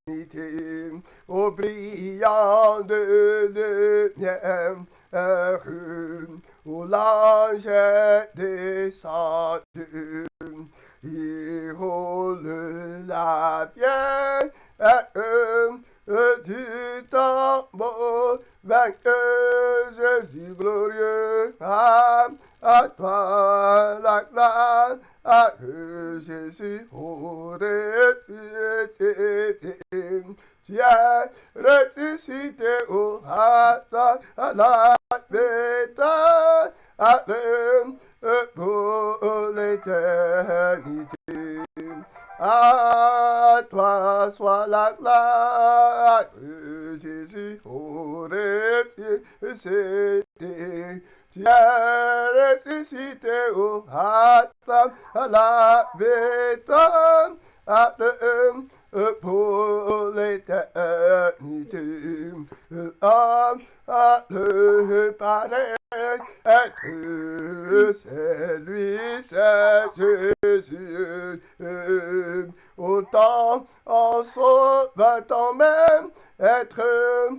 l'éternité, au brillant de lumière, où l'ange est descendu, il roule la pierre du tombeau, vainqueur Jésus glorieux, à toi la gloire, à Jésus au ressuscité. Tu es ressuscité, oh, à toi la victoire, pour l'éternité. À toi soit la gloire, Jésus au ressuscité. Tu es ressuscité, oh, à toi la victoire, pour l'éternité. Le pareil être, c'est lui, c'est Jésus. Autant en sauvant même être,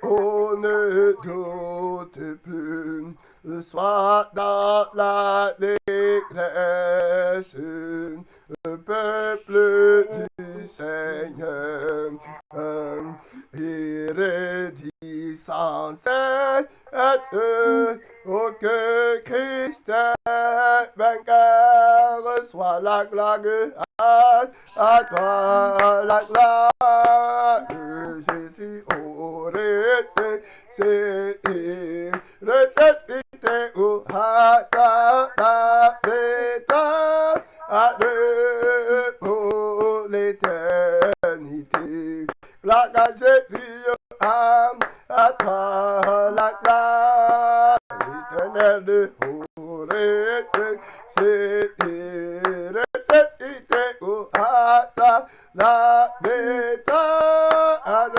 on ne doute plus. Soit dans la détresse, le peuple du Seigneur, il redit sans cesse, oh, que Christ est vainqueur, soit la gloire à toi, la gloire, Jésus au ressuscité, ressuscité, oh, à toi la victoire, pour l'éternité. Gloire à Jésus, à toi la gloire éternelle, oh, ressuscité, ressuscité, oh, à toi la victoire,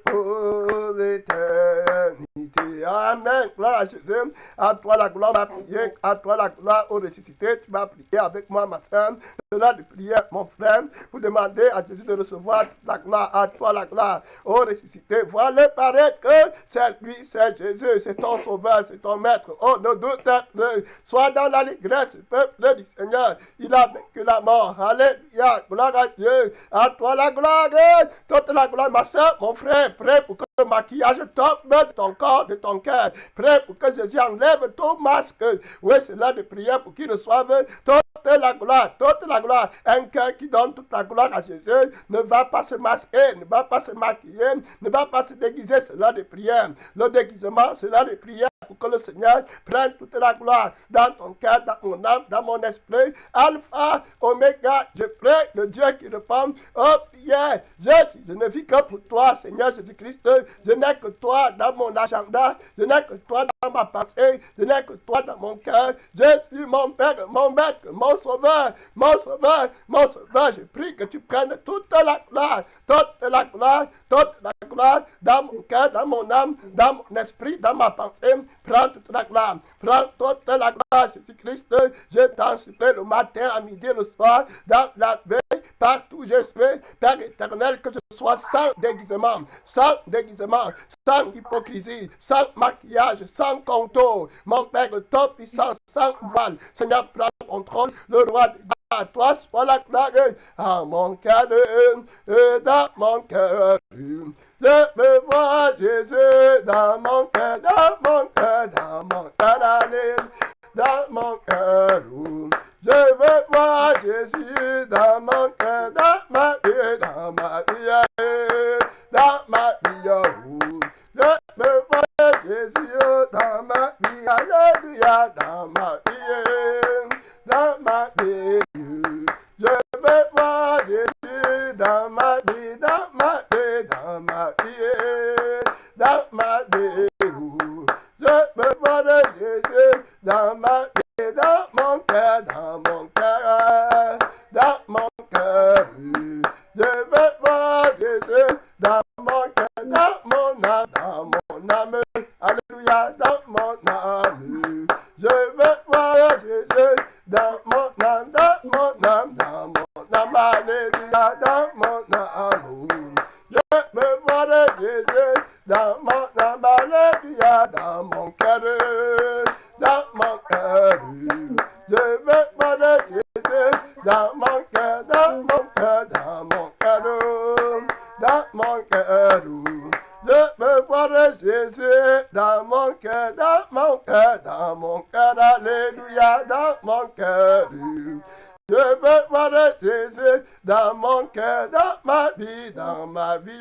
pour l'éternité. Amen. Gloire à Jésus. À toi la gloire, ma prière. À toi la gloire au ressuscité. Tu vas prier avec moi, ma soeur. De là de prière, mon frère, pour demander à Jésus de recevoir toute la gloire. À toi la gloire au ressuscité. Voilà paraître que c'est lui, c'est Jésus, c'est ton sauveur, c'est ton maître. Oh, ne doute pas. Sois dans l'allégresse, peuple du Seigneur. Il a vaincu la mort. Alléluia. Gloire à Dieu. À toi la gloire. Toute la gloire, ma soeur, mon frère. Prêt pour que le maquillage tombe de ton corps, de ton cœur. Prêt pour que Jésus enlève ton masque. Oui, c'est là de prière pour qu'il reçoive toute la gloire, toute la gloire. Un cœur qui donne toute la gloire à Jésus ne va pas se masquer, ne va pas se maquiller, ne va pas se déguiser. C'est là de prière. Le déguisement, c'est là de prière pour que le Seigneur prenne toute la gloire dans ton cœur, dans mon âme, dans mon esprit. Alpha, Oméga, je prie le Dieu qui répond aux prières. Je ne vis que pour toi, Seigneur Jésus-Christ. Je n'ai que toi dans mon agenda. Je n'ai que toi dans ma pensée. Je n'ai que toi dans mon cœur. Je suis mon Père, mon Maître, mon Sauveur, mon Sauveur, mon Sauveur. Je prie que tu prennes toute la gloire, toute la gloire, toute la gloire dans mon cœur, dans mon âme, dans mon esprit, dans ma pensée. Prends toute la gloire. Prends toute la gloire, Jésus-Christ. Je t'en supplie le matin, à midi, le soir, dans la veille, partout où je suis, Père éternel, que je sois sans déguisement, sans hypocrisie, sans maquillage, sans contour. Mon Père, ton puissance, sans voile. Seigneur, prends le contrôle, le roi de à toi soit la gloire, à mon cœur, dans mon cœur. Je me vois Jésus dans mon cœur, dans mon cœur, dans mon cœur, dans mon cœur. Je veux voir Jésus dans mon cœur, dans ma vie, dans ma vie, dans ma vie. Je veux voir Jésus dans ma vie, alléluia, dans ma vie, dans ma vie. Je veux voir Jésus dans ma vie, dans ma vie, dans ma vie, dans ma vie. Je veux voir Jésus dans ma vie, dans mon cœur, dans mon cœur, dans mon cœur. Je veux voir Jésus dans mon cœur, dans mon âme, alléluia, dans mon âme. Je veux voir Jésus dans mon âme, dans mon âme, dans mon âme, alléluia, dans mon amour. Je veux voir Jésus dans mon âme, alléluia, dans mon cœur, dans mon cœur. Je veux voir Jésus dans mon cœur, dans mon cœur, dans mon cœur, dans mon cœur. Je veux voir Jésus dans mon cœur, dans mon cœur, dans mon cœur, alléluia, dans mon cœur. Je veux voir Jésus dans mon cœur, dans ma vie, dans ma vie,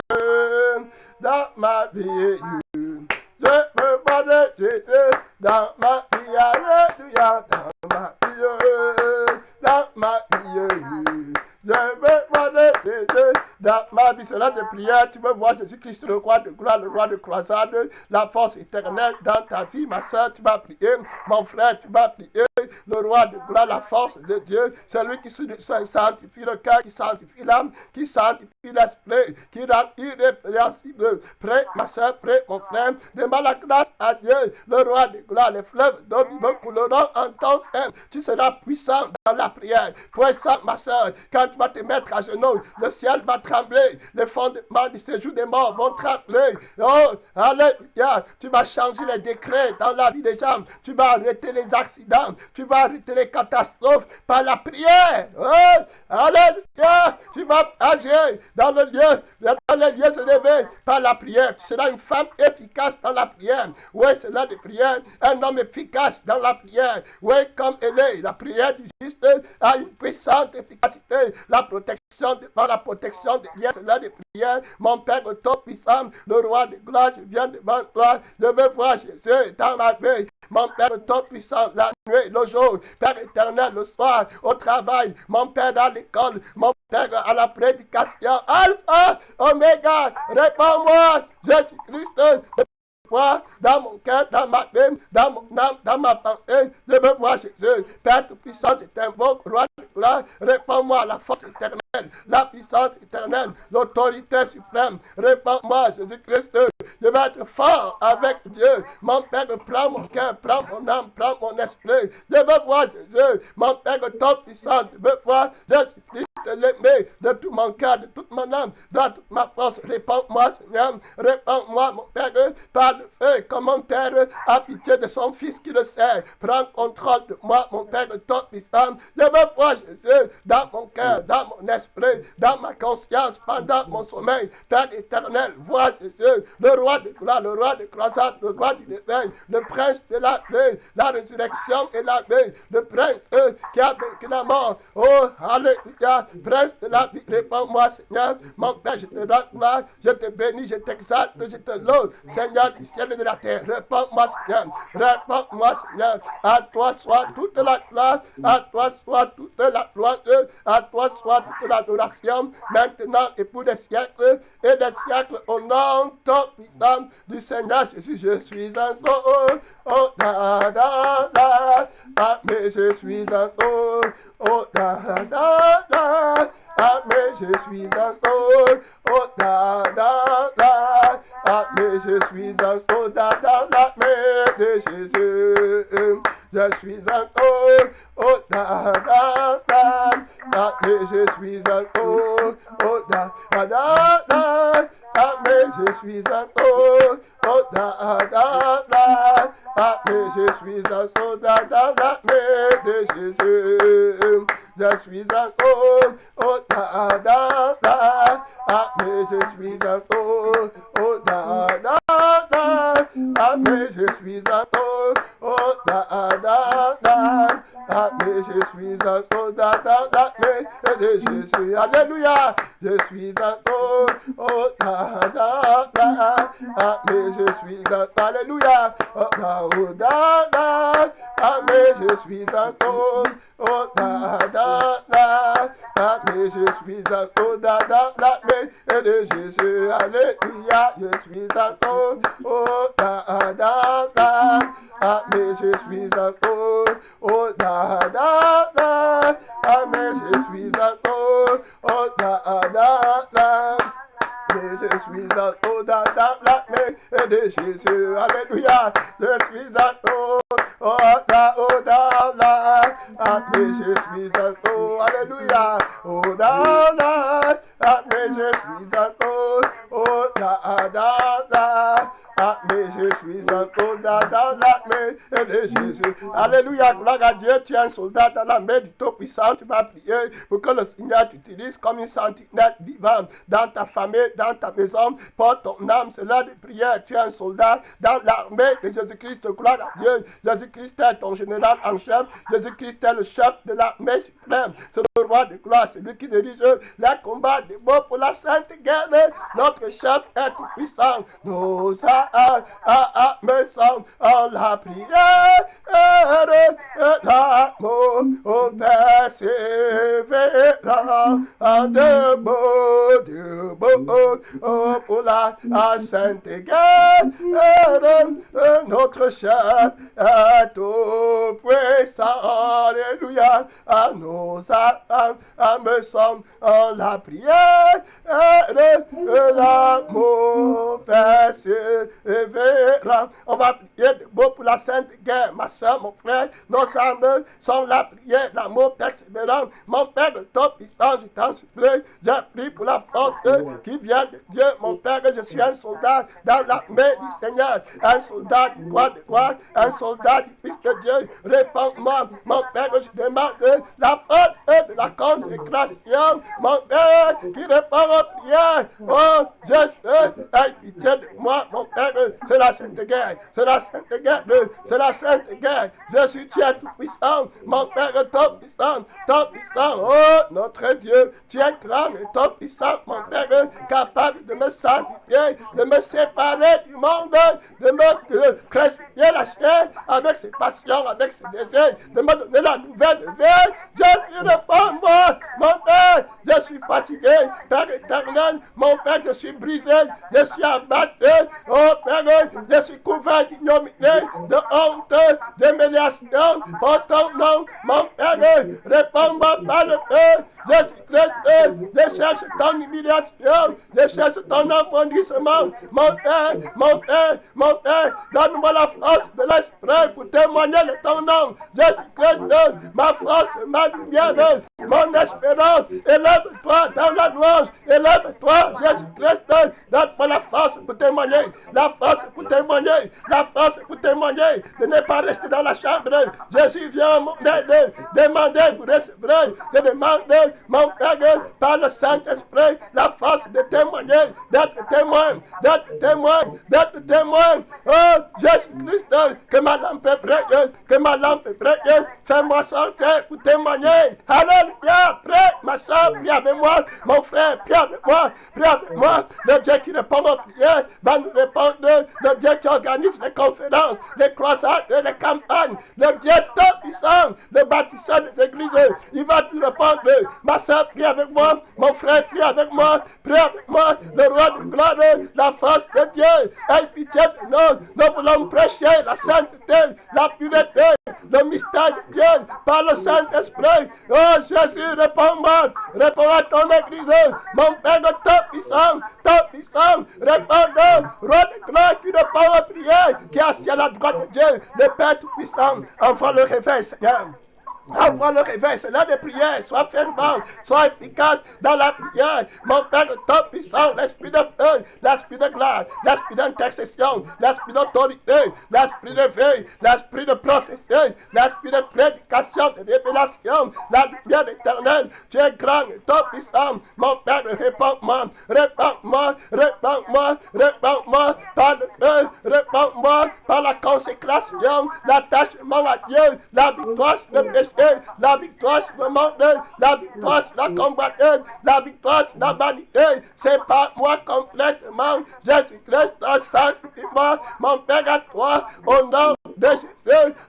dans ma vie. Je veux voir Jésus dans ma vie, alléluia, dans ma vie, dans ma vie. Je veux voir Jésus dans ma vie. C'est là de prière. Tu veux voir Jésus-Christ, le roi de gloire, le roi de croisade, la force éternelle dans ta vie, ma soeur. Tu vas prier. Mon frère, tu vas prier. Le roi de gloire, la force de Dieu. C'est lui qui sanctifie le cœur, qui sanctifie l'âme, qui sanctifie l'esprit, qui rend irrépréhensible. Prie, ma soeur, prie, mon frère. Demande la grâce à Dieu, le roi de gloire. Les fleuves d'eau vive couleront en ton sein. Tu seras puissant dans la prière. Puissant, ma soeur. Quand tu vas te mettre à genoux, le ciel va trembler. Les fondements du séjour des morts vont trembler. Oh, alléluia. Tu vas changer les décrets dans la vie des gens. Tu vas arrêter les accidents. Tu vas arrêter les catastrophes par la prière. Oh, alléluia. Tu vas agir dans les lieux élevés par la prière. Tu seras une femme efficace dans la prière. Oui, c'est là de prière. Un homme efficace dans la prière. Oui, comme elle est. La prière du juste a une puissante efficacité. La protection, par la protection des liens, c'est là de prière. Mon Père Tout-Puissant, le roi de gloire, je viens devant toi. Je veux voir Jésus dans ma vie. Mon Père Tout-Puissant, la nuit, le jour, Père éternel, le soir, au travail, mon Père à l'école, mon Père à la prédication, Alpha, Oméga, réponds-moi, Jésus-Christ, dans mon cœur, dans ma vie, dans mon âme, dans ma pensée, je veux voir Jésus. Père Tout-Puissant, je t'invoque, roi de gloire, réponds-moi la force éternelle, la puissance éternelle, l'autorité suprême. Réponds-moi, Jésus-Christ, je vais être fort avec Dieu. Mon Père, prends mon cœur, prends mon âme, prends mon esprit. Je veux voir Jésus, mon Père Tout-Puissant, je veux voir Jésus-Christ l'aimer de tout mon cœur, de toute mon âme, de toute ma force. Réponds-moi, Seigneur, réponds-moi, mon Père, par le feu, comme mon Père a pitié de son Fils qui le sert. Prends contrôle de moi, mon Père Tout-Puissant. Je veux voir Jésus dans mon cœur, dans mon esprit, dans ma conscience, pendant mon sommeil. Père éternel, vois Jésus, le roi de gloire, le roi de croisade, le roi du réveil, le prince de la paix, la résurrection et la paix, le prince qui a vaincu la mort. Oh, alléluia, prince de la vie, réponds-moi, Seigneur. Mon Père, je te rends gloire, je te bénis, je t'exalte, je te loue, Seigneur du ciel et de la terre. Réponds-moi, Seigneur. Réponds-moi, Seigneur. À toi soit toute la gloire, à toi soit toute la gloire, à toi soit toute l'adoration, maintenant et pour des siècles et des siècles, au nom tout-puissant du Seigneur Jésus. Je suis un saut, oh da da da, ah, mais je suis un saut, oh da da da, ah, mais je suis un saut, oh da da da, ah, mais je suis un saut, da da da, mais de Jésus. Je suis un saut, oh da da da, ah, mais je suis un saut, oh da da da, ah, mais je suis un saut, oh da da da, ah, mais je suis un saut, da da da, mais de Jésus. Je suis un saut, oh da da da, ah, mais je suis un saut, oh da da da, ah, mais je suis un saut, oh da da da, ah, mais je suis un saut, da da da, mais de Jésus. Alléluia, je suis un saut, oh da da da, ah, mais je suis un saut, alléluia, oh da da, ah, mais je suis un saut, oh da da da, ah, mais je suis un saut, da da da, mais de Jésus. Alléluia, je suis un saut, oh da da da, ah, mais je suis un saut, oh da da da, ah, mais je suis un saut, oh da da da. Mais je suis un soldat dans l'armée de Jésus. Alléluia. Je suis un soldat dans l'armée. Je suis un soldat. Alléluia. Dans l'armée, je suis un soldat dans l'armée. Mais je suis un soldat dans l'armée de Jésus. Alléluia, gloire à Dieu. Tu es un soldat dans l'armée du Tout-Puissant. Tu vas prier pour que le Seigneur t'utilise comme une sentinelle vivante dans ta famille, dans ta maison. Pour ton âme, c'est l'heure de prière. Tu es un soldat dans l'armée de Jésus-Christ. Gloire à Dieu. Jésus-Christ est ton général en chef. Jésus-Christ est le chef de l'armée suprême. C'est le roi de gloire. C'est lui qui dirige les combats des mots pour la sainte guerre. Notre chef est tout-puissant. Nos me semble en la prière, l'amour persévérant, debout, pour la sainte guerre, notre chef est tout puissant, alléluia, à nos âmes me semble en la prière, l'amour persévérant. On va prier de beau pour la sainte guerre. Ma soeur, mon frère, nos âmes sont la prière, l'amour persévérant. Mon Père de Tout-Puissant, je t'en supplie, je prie pour la force qui vient de Dieu. Mon Père, je suis un soldat dans l'armée du Seigneur, un soldat du roi de roi, un soldat du Fils de Dieu. Réponds-moi, mon Père, je demande la force de la consécration. Mon Père, qui répond aux prières. Oh, Jésus, aie pitié de moi, mon Père. C'est la sainte guerre, c'est la sainte guerre, c'est la sainte guerre. Jésus, tu es tout puissant, mon Père est tout puissant, tout puissant. Oh, notre Dieu, tu es grand et tout puissant, mon Père, capable de me sanctifier, de me séparer du monde, de me crucifier la chair avec ses passions, avec ses désirs, de me donner la nouvelle vie. Jésus, réponds-moi, mon Père, je suis fatigué, Père éternel, mon Père, je suis brisé, je suis abattu. Oh Père, je suis couvert d'ignominie, de honte, d'humiliation. Oh ton nom, mon Père, réponds-moi par le feu. Jésus-Christ, je cherche ton humiliation, je cherche ton approfondissement. Mon Père, mon Père, mon Père, donne-moi la force de l'esprit pour témoigner de ton nom. Jésus-Christ, ma force, ma lumière, mon espérance, élève-toi dans la louange, élève-toi, Jésus-Christ, donne-moi la force pour témoigner, la force pour témoigner, la force pour témoigner, de ne pas rester dans la chambre. Jésus vient mon aide, demander pour recevoir, de demander, mon Père, par le Saint-Esprit, la force de témoigner, d'être témoin, d'être témoin, d'être témoin. Oh, Jésus-Christ, que ma lampe brille, que ma lampe brille, fais-moi sortir pour témoigner. Alléluia, prie, ma soeur, prie avec moi, mon frère, prie avec moi, prie avec moi. Le Dieu qui répond aux prières va nous répondre, le Dieu qui organise les conférences, les croisades, les campagnes, le Dieu tout-puissant, le bâtisseur des églises, il va nous répondre. Ma soeur, prie avec moi, mon frère, prie avec moi, prie avec moi, le roi de gloire, la force de Dieu, aie pitié de nous. Nous voulons prêcher la sainteté, la pureté, le mystère de Dieu par le Saint-Esprit. Oh Jésus, réponds-moi, réponds à ton église, mon Père tout-puissant, tout-puissant, réponds-nous, roi de gloire qui répond aux prières, qui est assis à la droite de Dieu, le Père tout-puissant. Envoie le réveil, Seigneur. Envoie le réveil, c'est l'heure de prière, sois fervent, sois efficace dans la prière. Mon Père tout puissant, l'esprit de feu, l'esprit de gloire, l'esprit d'intercession, l'esprit d'autorité, l'esprit de veille, l'esprit de prophétie, l'esprit de prédication, de révélation, la lumière éternelle. Tu es grand et tout puissant. Mon Père, réponds-moi, réponds-moi, réponds-moi, réponds-moi par le feu, réponds-moi par la consécration, l'attachement à Dieu, la victoire sur le péché, la victoire sur le monde, la victoire sur la combattante, la victoire sur la vanité. C'est pas moi complètement. Jésus-Christ, sanctifie-moi, mon Père à toi, au nom de Jésus,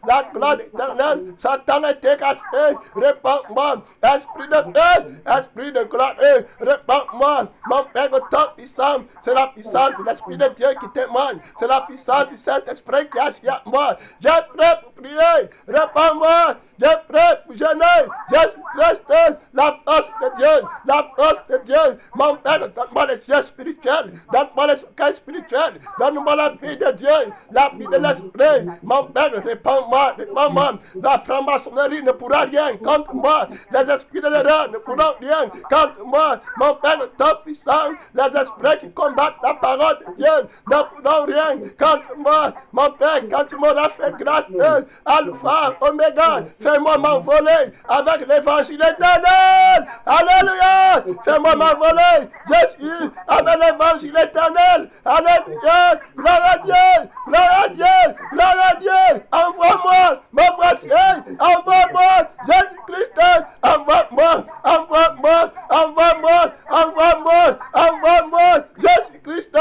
la gloire éternelle. Satan est dégassé, réponds-moi, esprit de feu, esprit de gloire, réponds-moi, mon Père tout-puissant. C'est la puissance de l'Esprit de Dieu qui témoigne, c'est la puissance du Saint-Esprit qui agit à moi. J'ai prêt pour prier, réponds-moi. Je prie pour jeûner. Jésus-Christ, la force de Dieu, la force de Dieu. Mon Père, donne-moi les yeux spirituels spirituel. Donne-moi le secret spirituel. Donne-moi la vie de Dieu, la vie de l'esprit. Mon Père, réponds-moi, réponds-moi. La franc-maçonnerie ne pourra rien contre moi. Les esprits de l'erreur ne pourront rien contre moi. Mon Père, ton puissant, les esprits qui combattent la parole de Dieu ne pourront rien contre moi. Mon Père, quand tu m'auras fait grâce, Alpha, Oméga, fais-moi m'envoler avec l'évangile éternel. Alléluia. Fais-moi m'envoler, Jésus, avec l'évangile éternel. Alléluia. Gloire à Dieu, gloire à Dieu, gloire à Dieu. Envoie-moi, me voici. Envoie-moi, Jésus-Christ. Envoie-moi, envoie-moi, envoie-moi, envoie-moi, envoie-moi, Jésus-Christ.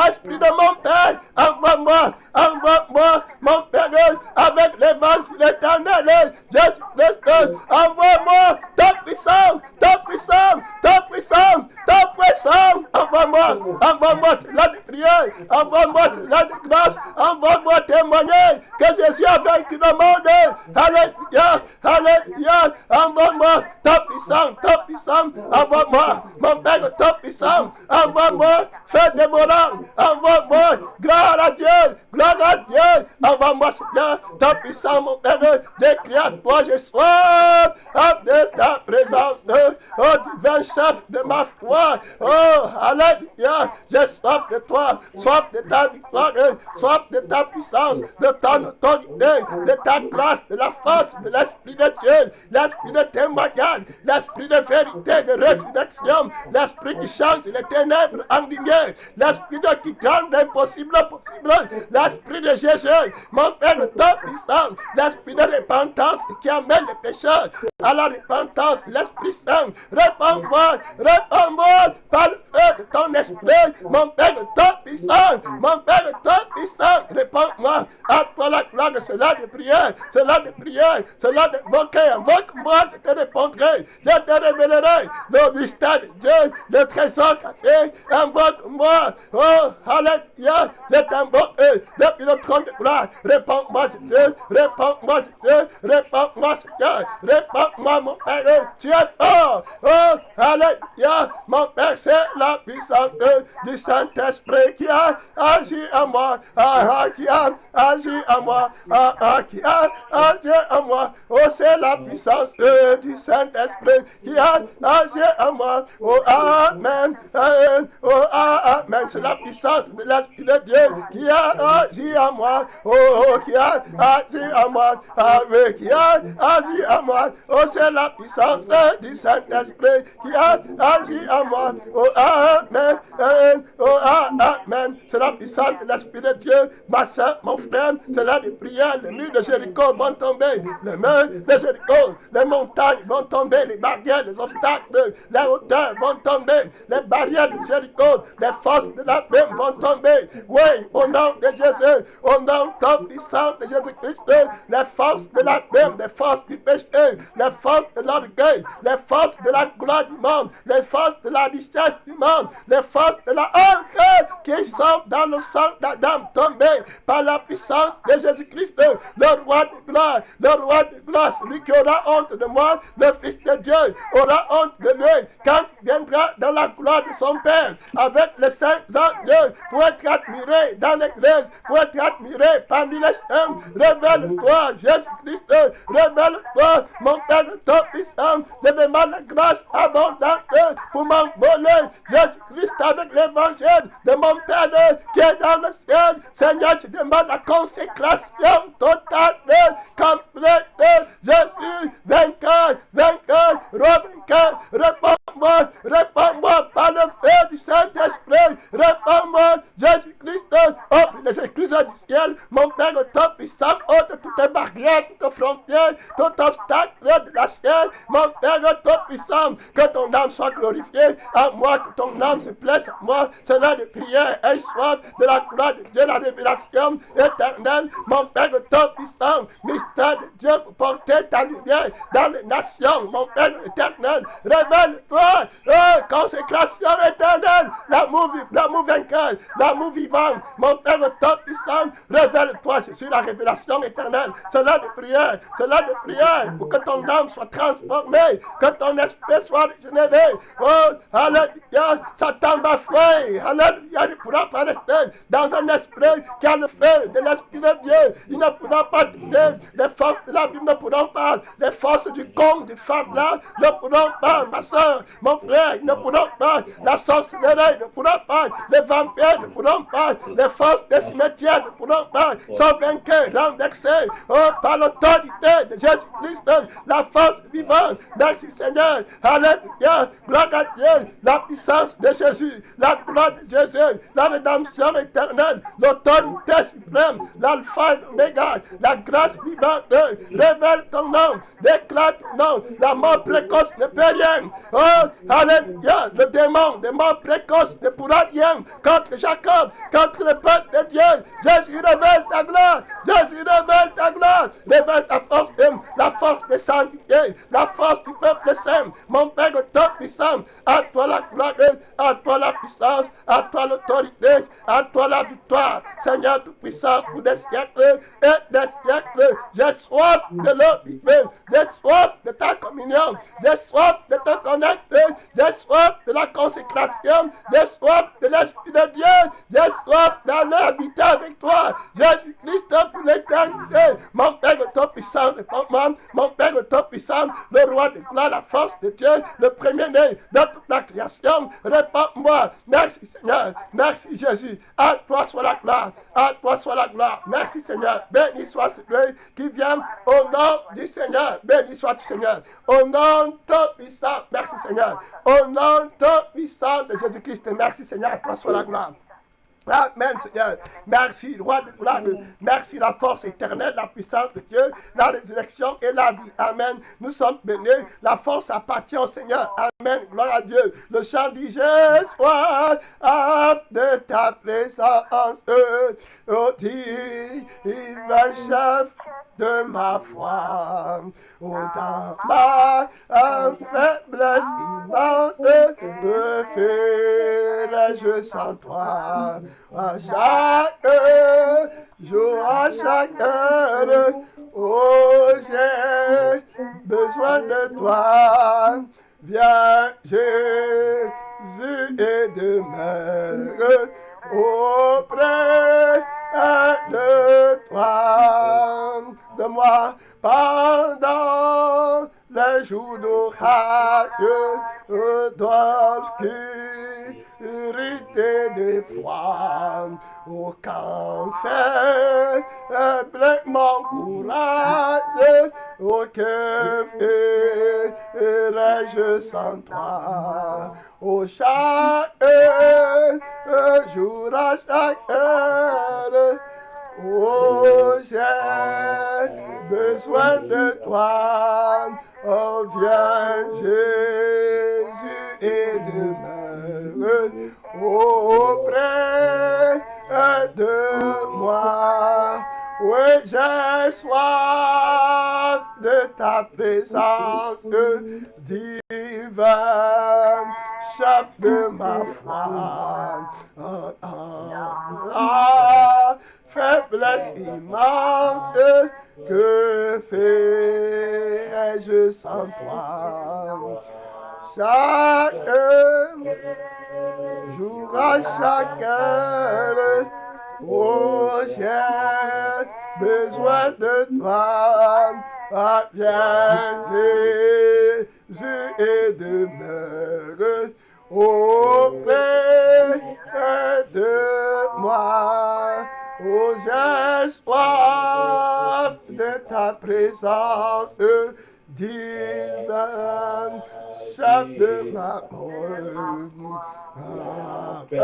Esprit de mon Père, envoie-moi, envoie-moi, mon Père, avec l'évangile éternel. Jésus-Christ, envoie-moi, ta puissance, ta puissance, ta puissance, ta puissance. Envoie-moi, envoie-moi cela de prière, envoie-moi cela de grâce, envoie-moi témoigner que Jésus a vaincu le monde. Alléluia, alléluia, envoie-moi ta puissance, envoie-moi, mon Père, ta puissance, envoie-moi, fais des morales, envoie-moi, gloire à Dieu, gloire à Dieu, envoie-moi Seigneur, ta puissance, mon Père, j'écris à toi, j'ai soif de ta présence, oh divin chef de ma foi, oh alléluia, j'ai soif de toi, soif de ta victoire, soif de ta puissance, de ton autorité, de ta grâce, de la force, de l'Esprit de Dieu, l'Esprit de témoignage, l'Esprit de vérité, de résurrection, l'Esprit qui change les ténèbres en lumière, l'Esprit qui rend l'impossible possible, l'Esprit de Jésus, mon Père, ta puissance, l'Esprit de repentance qui amène les pécheurs à la repentance, l'Esprit Saint, réponds-moi, réponds-moi par le feu de ton esprit, mon Père, ta puissance, mon Père, ta puissance, réponds-moi, à toi la gloire, cela de prière, cela de prière, cela d'invoquer, invoque-moi, je te répondrai, je te révélerai le mystère de Dieu, le trésor caché, invoque-moi, oh, alléluia, je t'invoque depuis le trône de gloire, réponds-moi, Dieu, réponds-moi, Dieu, réponds-moi, Seigneur, réponds-moi, mon Père, tu es fort, oh, alléluia, mon Père, c'est la puissance du Saint-Esprit qui a agi à moi, qui a agi à moi, qui a agi à moi, oh, c'est la puissance du Saint-Esprit qui a agi à moi, oh, amen, oh, amen, c'est la puissance de l'Esprit de Dieu qui a agi à moi, oh, qui a agi à moi, qui a agi à moi, oh, c'est la puissance du Saint-Esprit qui a agi à moi, oh, amen, oh, amen, c'est la puissance de l'Esprit de Dieu, ma soeur, mon frère, c'est là de prière, les murs de Jéricho vont tomber, les murs de Jéricho, les montagnes vont tomber, les barrières, les obstacles, les hauteurs vont tomber, les barrières de Jéricho, les forces de la paix vont tomber, oui, au nom de Jésus, au nom de puissance de Jésus-Christ, les forces de la paix, les forces du péché, les forces de l'orgueil, les forces de la gloire du monde, les forces de la richesse du monde, les forces de la honte qui sont dans le sang d'Adam tombés par la puissance de Jésus-Christ, le roi de gloire, celui qui aura honte de moi, le Fils de Dieu aura honte de lui quand il viendra dans la gloire de son Père avec les saints anges pour être admiré dans l'église, pour être admiré parmi les saints. Révèle-toi, Jésus-Christ, révèle-toi, mon Père de ton puissance, je demande la grâce abondante pour m'envoler, Jésus-Christ, avec l'évangile de mon Père qui est dans le ciel. Seigneur, je demande la consécration totale, complète, Jésus, vainqueur, roi vainqueur, réponds-moi par le feu du Saint-Esprit, réponds-moi, Jésus-Christ, ouvre les écluses du ciel, mon Père, ton puissant, ôte toutes les barrières, toutes les frontières, tout obstacle de la chair, mon Père, ton puissant, que ton âme soit glorifiée à moi, que ton âme se plaise à moi, c'est l'heure de prière et soif de la gloire de Dieu, la révélation éternelle, mon Père, ton puissant, mystère de Dieu pour porter ta lumière dans les nations, mon Père éternel, révèle-toi, consécration éternelle, l'amour vainqueur, l'amour vivant. Mon Père, le top puissant, révèle-toi, Jésus, la révélation éternelle. C'est l'heure de prière, c'est l'heure de prière pour que ton âme soit transformée, que ton esprit soit régénéré. Oh, alléluia, Satan va fuir. Alléluia, il ne pourra pas rester dans un esprit qui a le feu de l'Esprit de Dieu. Il ne pourra pas donner les forces de la Bible, ne pourront pas, les forces du conte, du femme là, ne pourront pas, ma soeur, mon frère, ils ne pourront pas, la sorcellerie ne pourra pas, les vampires ne pourront pas, les forces des cimetières ne pourront pas, sont vaincus, renversés, oh, par l'autorité de Jésus-Christ, la force vivante. Merci Seigneur, alléluia, gloire à Dieu, la puissance de Jésus, la gloire de Jésus, la rédemption éternelle, l'autorité suprême, l'alpha et l'oméga, la grâce vivante, révèle ton nom, déclare ton nom, la mort précoce ne peut rien. Oh, alléluia, le démon, des morts précoces ne pourra rien contre Jacob, contre le peuple de Dieu. Jésus révèle ta gloire, Jésus révèle ta gloire, révèle ta force, la force des sanctifiés, la force du peuple saint. Mon Père, tout puissant, à toi la gloire, à toi la puissance, à toi l'autorité, à toi la victoire. Seigneur tout-puissant, pour des siècles et des siècles, j'ai soif de l'eau vivante, j'ai soif de ta communion, j'ai soif de te connaître, j'ai soif de la consécration, j'ai soif de l'Esprit de Dieu, j'ai soif d'aller habiter avec toi, Jésus-Christ pour l'éternité. Mon Père tout-puissant, réponds-moi, mon Père tout-puissant, le roi de gloire, la force de Dieu, le premier-né de toute la création, réponds-moi. Merci Seigneur, merci Jésus, à toi soit la gloire, à toi soit la gloire. Merci Seigneur, béni soit celui qui vient au nom du Seigneur, béni soit tu Seigneur, au nom tout puissant, merci Seigneur, au nom tout puissant de Jésus-Christ, merci Seigneur, à toi soit la gloire. Amen, Seigneur. Merci, roi de gloire. Merci, la force éternelle, la puissance de Dieu, la résurrection et la vie. Amen. Nous sommes bénis. La force appartient au Seigneur. Amen. Gloire à Dieu. Le chant dit, j'ai soif de ta présence. Oh, divin chef de ma foi. Oh, dans ma faiblesse immense, me ferai-je sans toi. À chaque jour, à chaque heure, oh, j'ai besoin de toi. Viens, Jésus, et demeure auprès de toi, de moi, pendant les jours d'orage, d'obscurité, de froid. Aucun faible mon courage, que ferais-je sans toi? Au chaque jour, à chaque heure, oh, j'ai besoin de toi. Oh, viens, Jésus, et demeure auprès de moi. Oui, j'ai soif de ta présence, divin chef de ma foi. Faiblesse immense, que ferais-je sans toi? Chaque jour, à chaque heure, oh, j'ai besoin de toi. Viens, Jésus, et demeure auprès de moi. Oh, j'ai soif de ta présence, divin chef de ma mort. Après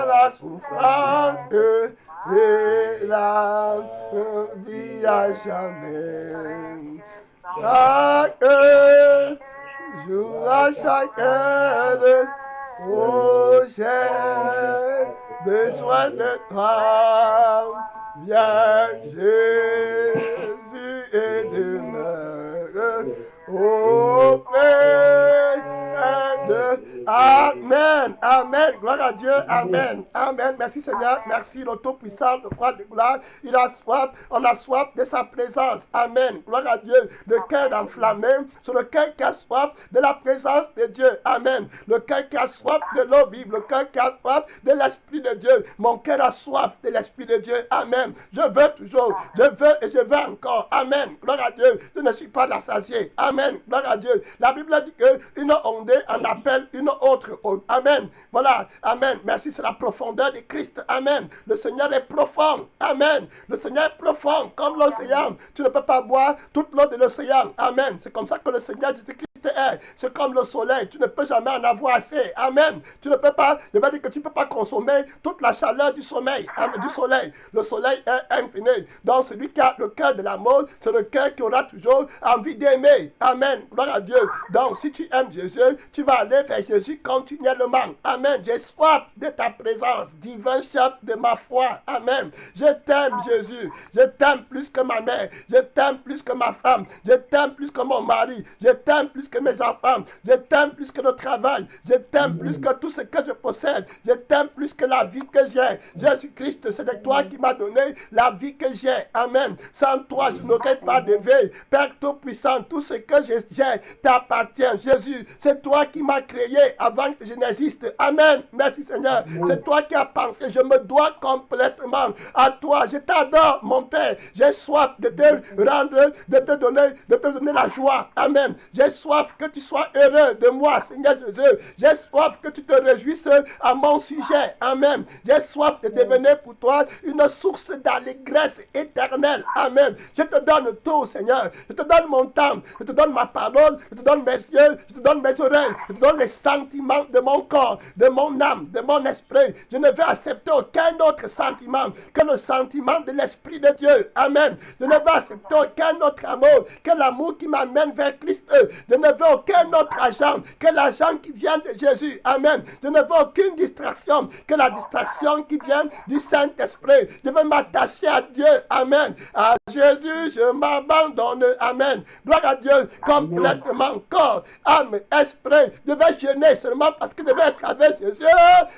la souffrance et la vie à jamais. Chaque jour, à chaque heure, oh, j'ai besoin de toi. Viens, Jésus, et demeure auprès de... Amen, amen. Amen. Gloire à Dieu. Amen. Amen. Merci Seigneur. Merci le Tout-Puissant, le roi de gloire. Il a soif. On a soif de sa présence. Amen. Gloire à Dieu. Le cœur enflammé. C'est le cœur qui a soif de la présence de Dieu. Amen. Le cœur qui a soif de l'eau vive. Le cœur qui a soif de l'Esprit de Dieu. Mon cœur a soif de l'Esprit de Dieu. Amen. Je veux toujours. Je veux et je veux encore. Amen. Gloire à Dieu. Je ne suis pas rassasié. Amen. Gloire à Dieu. La Bible dit qu'une ondée en appelle une autre onde. Amen. Voilà. Amen. Merci. C'est la profondeur de Christ. Amen. Le Seigneur est profond. Amen. Le Seigneur est profond comme l'océan. Tu ne peux pas boire toute l'eau de l'océan. Amen. C'est comme ça que le Seigneur Jésus-Christ est. C'est comme le soleil. Tu ne peux jamais en avoir assez. Amen. Tu ne peux pas, je vais dire que tu ne peux pas consommer toute la chaleur du sommeil, du soleil. Le soleil est infini. Donc celui qui a le cœur de l'amour, c'est le cœur qui aura toujours envie d'aimer. Amen. Gloire à Dieu. Donc si tu aimes Jésus, tu vas aller vers Jésus continuellement. Amen. J'ai soif de ta présence, divin chef de ma foi. Amen. Je t'aime Jésus. Je t'aime plus que ma mère. Je t'aime plus que ma femme. Je t'aime plus que mon mari. Je t'aime plus que mes enfants. Je t'aime plus que le travail. Je t'aime plus que tout ce que je possède. Je t'aime plus que la vie que j'ai. Jésus-Christ, c'est de toi qui m'as donné la vie que j'ai. Amen. Sans toi, je n'aurais pas de vie. Père Tout-Puissant, tout ce que j'ai t'appartient. Jésus, c'est toi qui m'as créé avant que je n'existe. Amen. Merci Seigneur. C'est toi qui as pensé. Je me dois complètement à toi. Je t'adore, mon Père. J'ai soif de te rendre, de te donner la joie. Amen. J'ai soif que tu sois heureux de moi, Seigneur Jésus. J'ai soif que tu te réjouisses à mon sujet. Amen. J'ai soif de devenir pour toi une source d'allégresse éternelle. Amen. Je te donne tout, Seigneur. Je te donne mon temps. Je te donne ma parole. Je te donne mes yeux. Je te donne mes oreilles. Je te donne les sentiments de mon corps, de mon âme, de mon esprit. Je ne vais accepter aucun autre sentiment que le sentiment de l'Esprit de Dieu. Amen. Je ne vais accepter aucun autre amour que l'amour qui m'amène vers Christ. Je ne veux aucun autre agent que l'agent qui vient de Jésus. Amen. Je ne veux aucune distraction que la distraction qui vient du Saint-Esprit. Je veux m'attacher à Dieu. Amen. À Jésus, je m'abandonne. Amen. Gloire à Dieu. Complètement corps, âme, esprit. Je vais jeûner seulement parce que je vais être avec Jésus.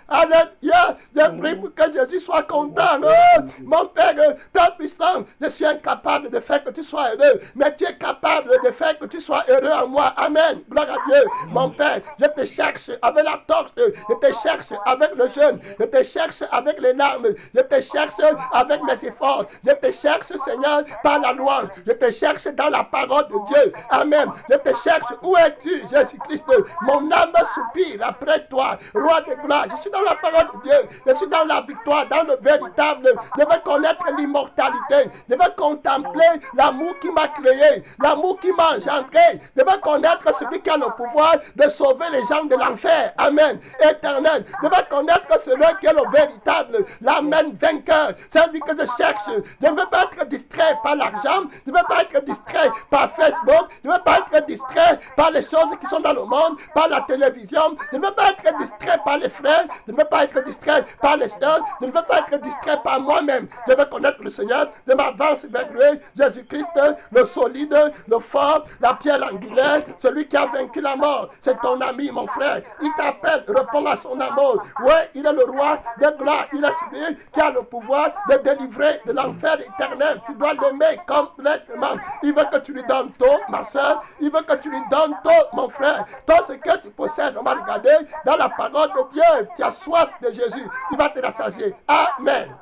Alléluia. Je prie pour que Jésus soit content. Oh, mon Père, toi puissant, je suis incapable de faire que tu sois heureux. Mais tu es capable de faire que tu sois heureux en moi. Amen. Gloire à Dieu. Mon Père, je te cherche avec la torche. Je te cherche avec le jeûne. Je te cherche avec les larmes. Je te cherche avec mes efforts. Je te cherche, Seigneur, par la louange. Je te cherche dans la parole de Dieu. Amen. Je te cherche. Où es-tu, Jésus-Christ? Mon âme soupire après toi, roi de gloire. Je suis dans la parole de Dieu. Je suis dans la victoire, dans le véritable. Je veux connaître l'immortalité. Je veux contempler l'amour qui m'a créé, l'amour qui m'a engendré. Je veux connaître celui qui a le pouvoir de sauver les gens de l'enfer. Amen. Éternel. Je veux connaître celui qui est le véritable, l'amen vainqueur. C'est lui que je cherche. Je ne veux pas être distrait par l'argent. Je ne veux pas être distrait par Facebook. Je ne veux pas être distrait par les choses qui sont dans le monde, par la télévision. Je ne veux pas être distrait par les frères. Je ne veux pas être distrait par les sœurs. Je ne veux pas être distrait par moi-même. Je veux connaître le Seigneur. Je m'avance vers lui. Jésus-Christ, le solide, le fort, la pierre angulaire, celui qui a vaincu la mort. C'est ton ami, mon frère. Il t'appelle, réponds à son amour. Oui, il est le roi de gloire. Il est celui qui a le pouvoir de délivrer de l'enfer éternel. Tu dois l'aimer complètement. Il veut que tu lui donnes tout, ma soeur. Il veut que tu lui donnes tout, mon frère. Tout ce que tu possèdes, on va regarder dans la parole de Dieu. Tu as soif de Jésus. Il va te rassasier. Amen.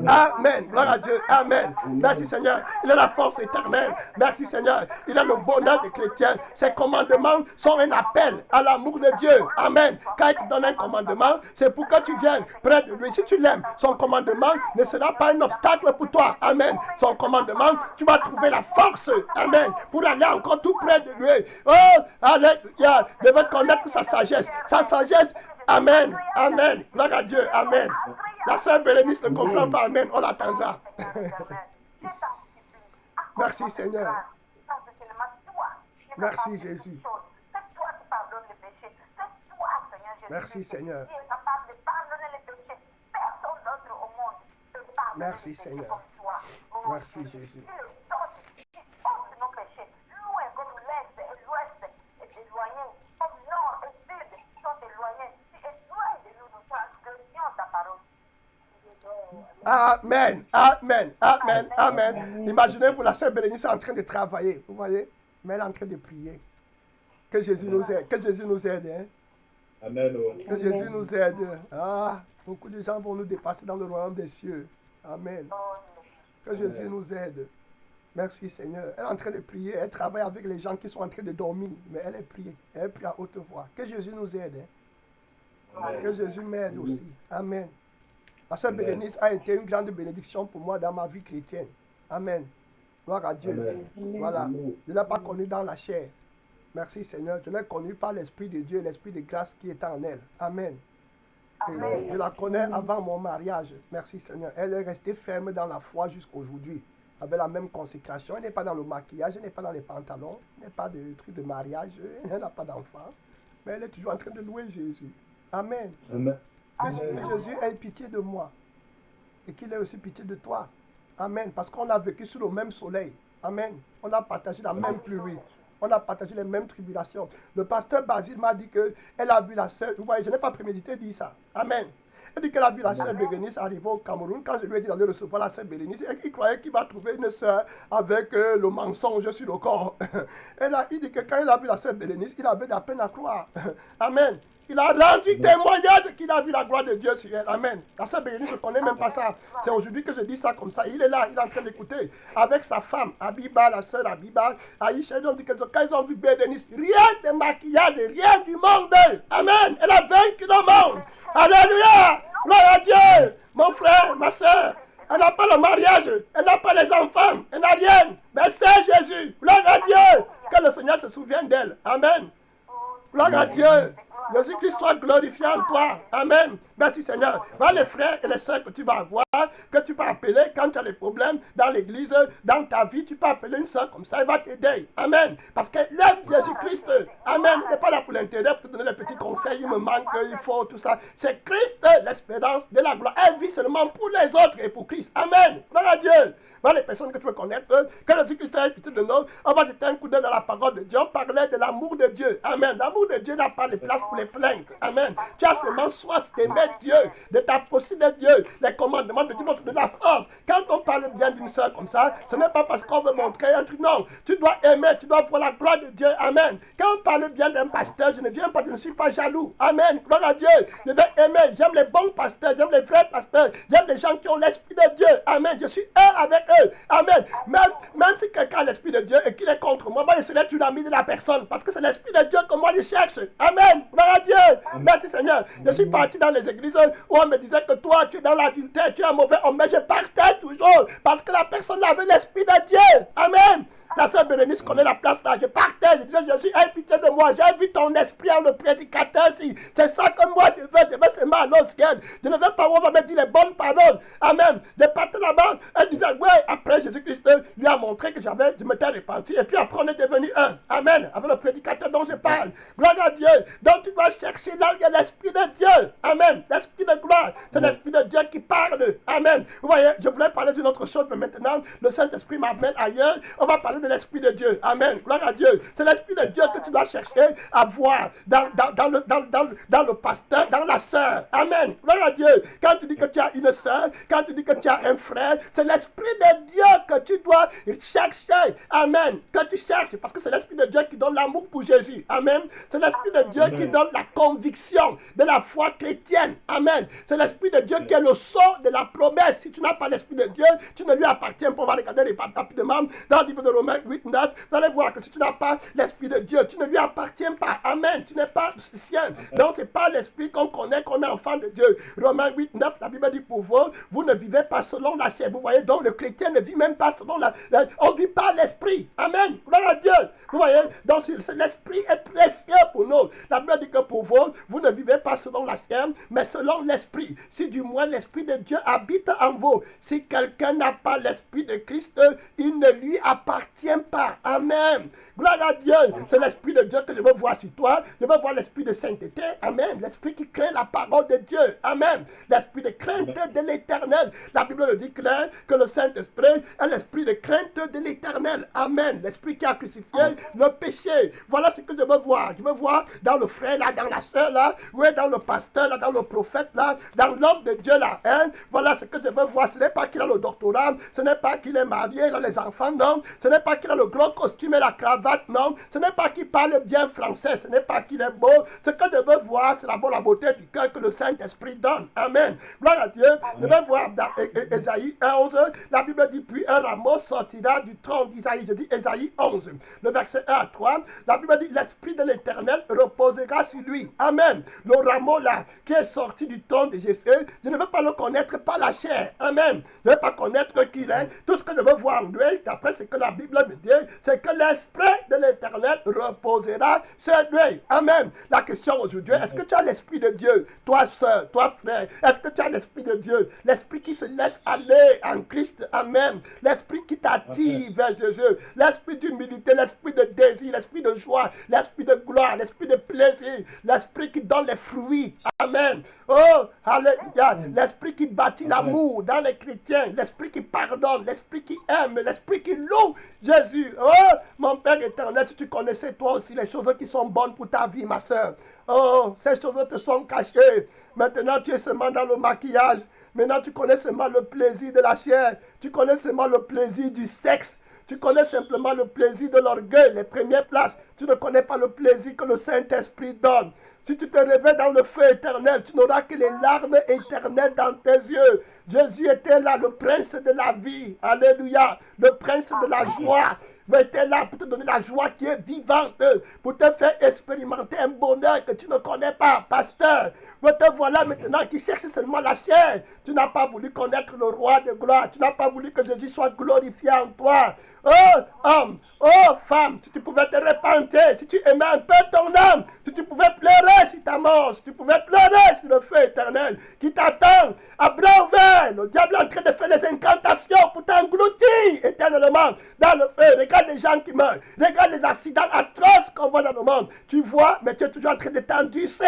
Amen. Gloire à Dieu. Amen. Merci Seigneur. Il a la force éternelle. Merci Seigneur. Il a le bonheur des chrétiens. Ses commandements sont un appel à l'amour de Dieu. Amen. Quand il te donne un commandement, c'est pour que tu viennes près de lui. Si tu l'aimes, son commandement ne sera pas un obstacle pour toi. Amen. Son commandement, tu vas trouver la force. Amen. Pour aller encore tout près de lui. Oh, alléluia. Je veux connaître sa sagesse. Sa sagesse. Amen. Amen. Gloire à Dieu. Amen. La sœur Bérénice ne comprend pas. Amen. On l'attendra. Merci Seigneur. Merci Jésus. Merci Seigneur. Merci Seigneur. Merci Jésus. Amen, amen, amen, amen. Imaginez-vous, la sœur Bérénice est en train de travailler, vous voyez, mais elle est en train de prier. Que Jésus nous aide, que Jésus nous aide, hein. Amen. Que Jésus nous aide. Ah, beaucoup de gens vont nous dépasser dans le royaume des cieux. Amen. Que Jésus nous aide. Merci Seigneur. Elle est en train de prier. Elle travaille avec les gens qui sont en train de dormir. Mais elle est priée. Elle prie à haute voix. Que Jésus nous aide. Hein. Que Jésus m'aide aussi. Amen. La sœur Bérénice a été une grande bénédiction pour moi dans ma vie chrétienne. Amen. Gloire à Dieu. Amen. Voilà. Je ne l'ai pas connue dans la chair. Merci Seigneur. Je l'ai connue par l'Esprit de Dieu, l'Esprit de grâce qui est en elle. Amen. Et je la connais avant mon mariage. Merci Seigneur. Elle est restée ferme dans la foi jusqu'aujourd'hui. Avec la même consécration. Elle n'est pas dans le maquillage, elle n'est pas dans les pantalons, elle n'est pas de truc de mariage, elle n'a pas d'enfant. Mais elle est toujours en train de louer Jésus. Amen. Amen. Que Jésus ait pitié de moi. Et qu'il ait aussi pitié de toi. Amen. Parce qu'on a vécu sous le même soleil. Amen. On a partagé la même pluie. On a partagé les mêmes tribulations. Le pasteur Basile m'a dit qu'elle a vu la sœur. Vous voyez, je n'ai pas prémédité dire ça. Amen. Elle dit qu'elle a vu la sœur Bérénice arriver au Cameroun. Quand je lui ai dit d'aller recevoir la sœur Bérénice, il croyait qu'il va trouver une sœur avec le mensonge sur le corps. Il dit que quand il a vu la sœur Bérénice, il avait de la peine à croire. Amen. Il a rendu témoignage qu'il a vu la gloire de Dieu sur elle. Amen. La sœur Bérénice, je ne connais même pas ça. C'est aujourd'hui que je dis ça comme ça. Il est là, il est en train d'écouter. Avec sa femme, Abiba, la sœur Abiba, Aïcha, ils ont dit que quand ils ont vu Bérénice, rien de maquillage, rien du monde. Amen. Elle a vaincu le monde. Alléluia. Gloire à Dieu. Mon frère, ma sœur. Elle n'a pas le mariage. Elle n'a pas les enfants. Elle n'a rien. Mais c'est Jésus. Gloire à Dieu. Que le Seigneur se souvienne d'elle. Amen. Gloire à Dieu. Jésus-Christ soit glorifié en toi. Amen. Merci Seigneur. Va les frères et les sœurs que tu vas avoir, que tu peux appeler quand tu as des problèmes dans l'église, dans ta vie, tu peux appeler une sœur comme ça, elle va t'aider. Amen. Parce qu'elle aime Jésus-Christ. Amen. Elle n'est pas là pour l'intérêt, pour te donner des petits conseils, il me manque, il faut, tout ça. C'est Christ, l'espérance de la gloire. Elle vit seulement pour les autres et pour Christ. Amen. Gloire à Dieu. Dans les personnes que tu veux connaître, que Jésus-Christ ait pitié de nous, on va jeter un coup d'œil dans la parole de Dieu. On parlait de l'amour de Dieu. Amen. L'amour de Dieu n'a pas de place pour les plaintes. Amen. Tu as seulement soif d'aimer Dieu, de t'approcher de Dieu. Les commandements de Dieu vont te donner la force. Quand on parle bien d'une sœur comme ça, ce n'est pas parce qu'on veut montrer un truc. Non. Tu dois aimer, tu dois voir la gloire de Dieu. Amen. Quand on parle bien d'un pasteur, je ne viens pas, je ne suis pas jaloux. Amen. Gloire à Dieu. Je vais aimer. J'aime les bons pasteurs, j'aime les vrais pasteurs, j'aime les gens qui ont l'esprit de Dieu. Amen. Je suis un avec eux. Amen. Même si quelqu'un a l'esprit de Dieu et qu'il est contre moi, moi je serai une amie de la personne. Parce que c'est l'esprit de Dieu que moi je cherche. Amen. Gloire à Dieu. Merci Seigneur. Je suis parti dans les églises où on me disait que toi tu es dans l'adultère, tu es un mauvais homme. Mais je partais toujours parce que la personne avait l'esprit de Dieu. Amen. La sœur Bérénice connaît la place là. Je partais, je disais, Jésus, aie pitié de moi. J'ai vu ton esprit en le prédicateur ici. C'est ça que moi je veux seulement aller au ciel. Je ne veux pas où on va me dire les bonnes paroles. Amen. Je partais là-bas. Elle disait, ouais, après Jésus-Christ lui a montré que je m'étais repenti. Et puis après on est devenu un. Amen. Avec le prédicateur dont je parle. Gloire à Dieu. Donc tu dois chercher là où il y a l'esprit de Dieu. Amen. L'esprit de gloire. C'est l'esprit de Dieu qui parle. Amen. Vous voyez, je voulais parler d'une autre chose, mais maintenant, le Saint-Esprit m'amène ailleurs. On va parler de l'esprit de Dieu. Amen. Gloire à Dieu. C'est l'esprit de Dieu que tu dois chercher à voir dans le pasteur, dans la sœur. Amen. Gloire à Dieu. Quand tu dis que tu as une sœur, quand tu dis que tu as un frère, c'est l'esprit de Dieu que tu dois chercher. Amen. Que tu cherches. Parce que c'est l'esprit de Dieu qui donne l'amour pour Jésus. Amen. C'est l'esprit de Dieu qui donne la conviction de la foi chrétienne. Amen. C'est l'esprit de Dieu qui est le sceau de la promesse. Si tu n'as pas l'esprit de Dieu, tu ne lui appartiens pas. On va regarder les rapidement dans le livre de Romains 8, 9. Vous allez voir que si tu n'as pas l'esprit de Dieu, tu ne lui appartiens pas. Amen. Tu n'es pas sien. Donc, ce n'est pas l'esprit qu'on connaît, qu'on est enfant de Dieu. Romains 8, 9, la Bible dit pour vous, vous ne vivez pas selon la chair. Vous voyez, donc le chrétien ne vit même pas selon on ne vit pas l'esprit. Amen. Gloire à Dieu. Vous voyez, donc l'esprit est précieux pour nous. La Bible dit que pour vous, vous ne vivez pas selon la chair, mais selon l'esprit. Si du moins l'esprit de Dieu habite en vous. Si quelqu'un n'a pas l'esprit de Christ, il ne lui appartient pas. Amen. Gloire à Dieu. C'est l'Esprit de Dieu que je veux voir sur toi. Je veux voir l'Esprit de sainteté. Amen. L'Esprit qui crée la parole de Dieu. Amen. L'Esprit de crainte de l'Éternel. La Bible le dit clair que le Saint-Esprit est l'Esprit de crainte de l'Éternel. Amen. L'Esprit qui a crucifié le péché. Voilà ce que je veux voir. Je veux voir dans le frère là, dans la sœur là, oui, dans le pasteur là, dans le prophète là, dans l'homme de Dieu là. Hein? Voilà ce que je veux voir. Ce n'est pas qu'il a le doctorat, ce n'est pas qu'il est marié, il a les enfants, non. Ce n'est pas qu'il a le gros costume et la cravate, non. Ce n'est pas qu'il parle bien français, ce n'est pas qu'il est beau. Ce que je veux voir, c'est la beauté du cœur que le Saint-Esprit donne. Amen. Gloire à Dieu. Je veux voir dans Ésaïe 11, la Bible dit, puis un rameau sortira du tronc d'Isaïe. Je dis Ésaïe 11, le verset 1 à 3. La Bible dit, l'Esprit de l'Éternel reposera sur lui. Amen. Le rameau là, qui est sorti du tronc de Jessé, je ne veux pas le connaître par la chair. Amen. Je ne veux pas connaître qui il est. Tout ce que je veux voir en lui, d'après ce que la Bible me dit, c'est que l'Esprit de l'Éternel reposera sur lui. Amen. La question aujourd'hui, est-ce que tu as l'Esprit de Dieu? Toi, soeur, toi, frère, est-ce que tu as l'Esprit de Dieu? L'Esprit qui se laisse aller en Christ. Amen. L'Esprit qui t'attire vers Jésus. L'Esprit d'humilité, l'Esprit de désir, l'Esprit de joie, l'Esprit de gloire, l'Esprit de plaisir, l'Esprit qui donne les fruits. Amen. Oh, alléluia. L'Esprit qui bâtit l'amour dans les chrétiens, l'Esprit qui pardonne, l'Esprit qui aime, l'Esprit qui loue Jésus. Oh, mon Père éternel, si tu connaissais toi aussi les choses qui sont bonnes pour ta vie, ma soeur. Oh, ces choses te sont cachées. Maintenant, tu es seulement dans le maquillage. Maintenant, tu connais seulement le plaisir de la chair. Tu connais seulement le plaisir du sexe. Tu connais simplement le plaisir de l'orgueil, les premières places. Tu ne connais pas le plaisir que le Saint-Esprit donne. Si tu te réveilles dans le feu éternel, tu n'auras que les larmes éternelles dans tes yeux. Jésus était là, le prince de la vie. Alléluia. Le prince de la joie. Il était là pour te donner la joie qui est vivante, pour te faire expérimenter un bonheur que tu ne connais pas, pasteur. Mais te voilà maintenant qui cherche seulement la chair. Tu n'as pas voulu connaître le roi de gloire. Tu n'as pas voulu que Jésus soit glorifié en toi. Oh homme, oh femme, si tu pouvais te repentir, si tu aimais un peu ton âme, si tu pouvais pleurer sur ta mort, si tu pouvais pleurer sur le feu éternel qui t'attend à bras ouverts. Le diable est en train de faire des incantations pour t'engloutir éternellement dans le feu. Regarde les gens qui meurent, regarde les accidents atroces qu'on voit dans le monde. Tu vois, mais tu es toujours en train de t'endurcir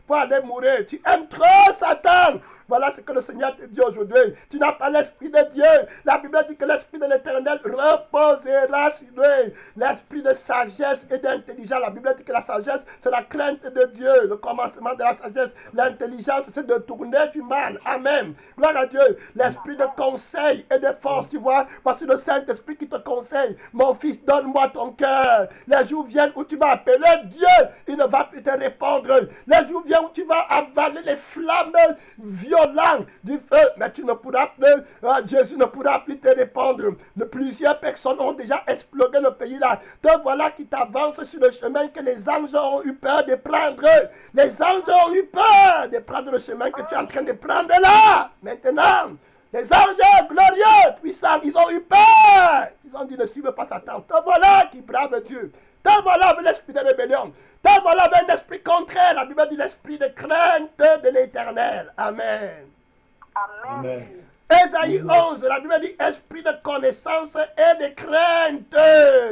pour aller mourir. Tu aimes trop Satan. Voilà ce que le Seigneur te dit aujourd'hui. Tu n'as pas l'Esprit de Dieu. La Bible dit que l'Esprit de l'Éternel reposera sur lui. L'Esprit de sagesse et d'intelligence. La Bible dit que la sagesse, c'est la crainte de Dieu. Le commencement de la sagesse. L'intelligence, c'est de tourner du mal. Amen. Gloire à Dieu. L'Esprit de conseil et de force, tu vois. Voici le Saint-Esprit qui te conseille. Mon fils, donne-moi ton cœur. Les jours viennent où tu vas appeler Dieu. Il ne va plus te répondre. Les jours viennent où tu vas avaler les flammes violentes du feu, mais tu ne pourras plus, Jésus ne pourra plus te répondre. Plusieurs personnes ont déjà exploré le pays là. Te voilà qui t'avance sur le chemin que les anges ont eu peur de prendre. Les anges ont eu peur de prendre le chemin que tu es en train de prendre là. Maintenant, les anges glorieux, puissants, ils ont eu peur. Ils ont dit ne suivez pas Satan. Te voilà qui brave Dieu. Te voilà avec l'esprit de rébellion. Te voilà avec un esprit contraire. La Bible dit l'esprit de crainte de l'Éternel. Amen. Amen. Ésaïe 11, la Bible dit esprit de connaissance et de crainte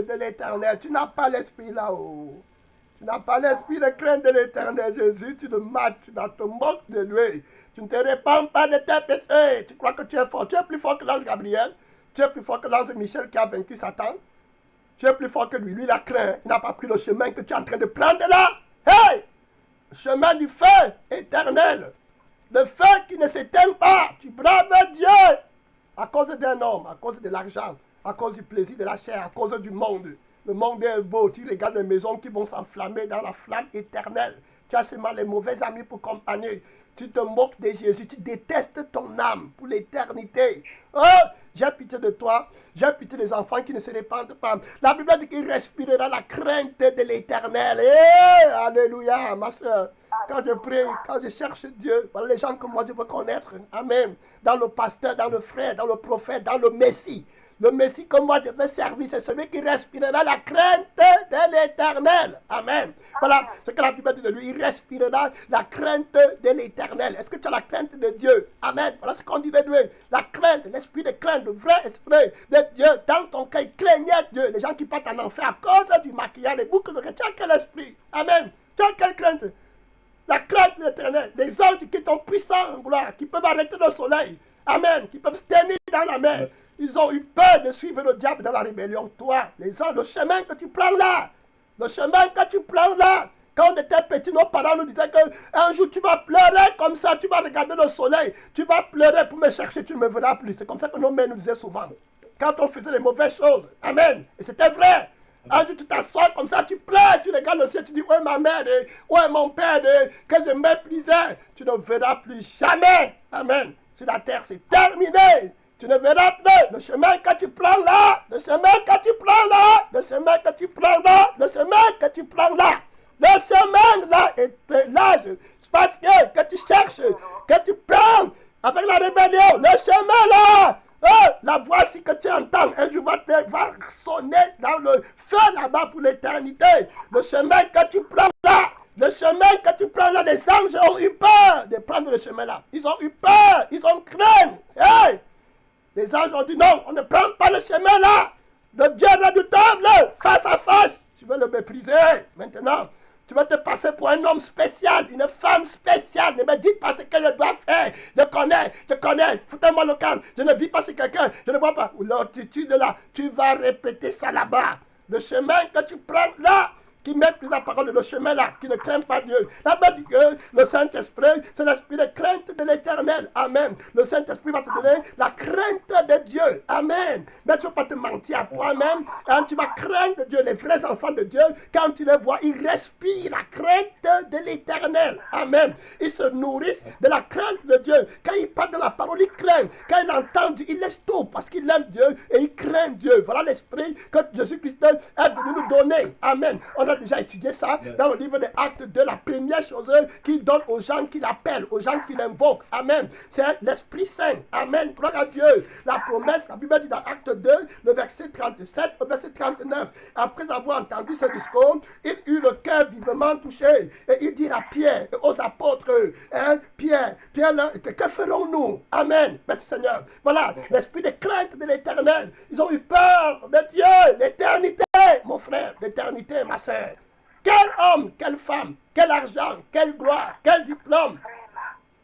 de l'Éternel. Tu n'as pas l'esprit là-haut. Tu n'as pas l'esprit de crainte de l'Éternel. Jésus, tu le mates, tu te moques de lui. Tu ne te répands pas de tes péchés. Tu crois que tu es fort. Tu es plus fort que l'ange Gabriel. Tu es plus fort que l'ange Michel qui a vaincu Satan. Tu es plus fort que lui. Lui, il a craint. Il n'a pas pris le chemin que tu es en train de prendre là. Hey! Le chemin du feu éternel. Le feu qui ne s'éteint pas. Tu braves Dieu. À cause d'un homme, à cause de l'argent, à cause du plaisir de la chair, à cause du monde. Le monde est beau. Tu regardes les maisons qui vont s'enflammer dans la flamme éternelle. Tu as seulement les mauvais amis pour compagnie. Tu te moques de Jésus. Tu détestes ton âme pour l'éternité. Oh! J'ai pitié de toi. J'ai pitié des enfants qui ne se répandent pas. La Bible dit qu'il respirera la crainte de l'Éternel. Hey, alléluia, ma soeur. Quand je prie, quand je cherche Dieu, voilà les gens que moi je veux connaître. Amen. Dans le pasteur, dans le frère, dans le prophète, dans le Messie. Le Messie que moi je vais servir, c'est celui qui respirera la crainte de l'Éternel. Amen. Voilà ce que la Bible dit de lui. Il respirera la crainte de l'Éternel. Est-ce que tu as la crainte de Dieu? Amen. Voilà ce qu'on dit de lui. La crainte, l'esprit de crainte, le vrai esprit de Dieu. Dans ton cœur, il craignait Dieu. Les gens qui partent en enfer à cause du maquillage, les boucles de tu as quel esprit? Amen. Tu as quelle crainte? La crainte de l'Éternel. Les anges qui sont puissants en gloire, qui peuvent arrêter le soleil. Amen. Qui peuvent se tenir dans la mer. Ils ont eu peur de suivre le diable dans la rébellion. Toi, les anges, le chemin que tu prends là, le chemin que tu prends là, quand on était petit, nos parents nous disaient qu'un jour tu vas pleurer comme ça, tu vas regarder le soleil, tu vas pleurer pour me chercher, tu ne me verras plus. C'est comme ça que nos mères nous disaient souvent. Quand on faisait les mauvaises choses. Amen. Et c'était vrai. Un jour tu t'assois comme ça, tu pleures, tu regardes le ciel, tu dis, ouais ma mère, ouais mon père, que je méprisais. Tu ne verras plus jamais. Amen. Sur la terre, c'est terminé. Tu ne verras plus le chemin que tu prends là, le chemin que tu prends là, le chemin que tu prends là, le chemin que tu prends là. Le chemin là est là, parce que tu cherches, que tu prends avec la rébellion, le chemin là, la voici que tu entends, un jour va sonner dans le feu là-bas pour l'éternité. Le chemin que tu prends là, le chemin que tu prends là, les anges ont eu peur de prendre le chemin là. Ils ont eu peur, ils ont craint. Hey! Les anges ont dit non, on ne prend pas le chemin là. Le Dieu redoutable, face à face. Tu veux le mépriser. Maintenant, tu vas te passer pour un homme spécial, une femme spéciale. Ne me dites pas ce que je dois faire. Je connais. Foutez-moi le camp. Je ne vis pas chez quelqu'un. Je ne vois pas. L'attitude là, tu vas répéter ça là-bas. Le chemin que tu prends là, qui méprise la parole de le chemin là, qui ne craint pas Dieu. La Bible dit que le Saint-Esprit, c'est l'esprit de crainte de l'Éternel. Amen. Le Saint-Esprit va te donner la crainte de Dieu. Amen. Mais tu ne vas pas te mentir à toi-même. Tu vas craindre Dieu. Les vrais enfants de Dieu, quand tu les vois, ils respirent la crainte de l'Éternel. Amen. Ils se nourrissent de la crainte de Dieu. Quand ils parlent de la parole, ils craignent. Quand ils entendent Dieu, ils laissent tout parce qu'ils aiment Dieu et ils craignent Dieu. Voilà l'esprit que Jésus-Christ est venu nous donner. Amen. On a déjà étudié ça dans le livre des Actes 2, la première chose qu'il donne aux gens qui l'appellent, aux gens qui l'invoquent. Amen. C'est l'Esprit Saint. Amen. Gloire à Dieu. La promesse, la Bible dit dans Acte 2, le verset 37 au verset 39. Après avoir entendu ce discours, il eut le cœur vivement touché. Et il dit à Pierre et aux apôtres, Pierre, que ferons-nous? Amen. Merci Seigneur. Voilà, l'esprit de crainte de l'Éternel. Ils ont eu peur de Dieu, l'éternité, mon frère, l'éternité, ma soeur. Quel homme, quelle femme, quel argent, quelle gloire, quel diplôme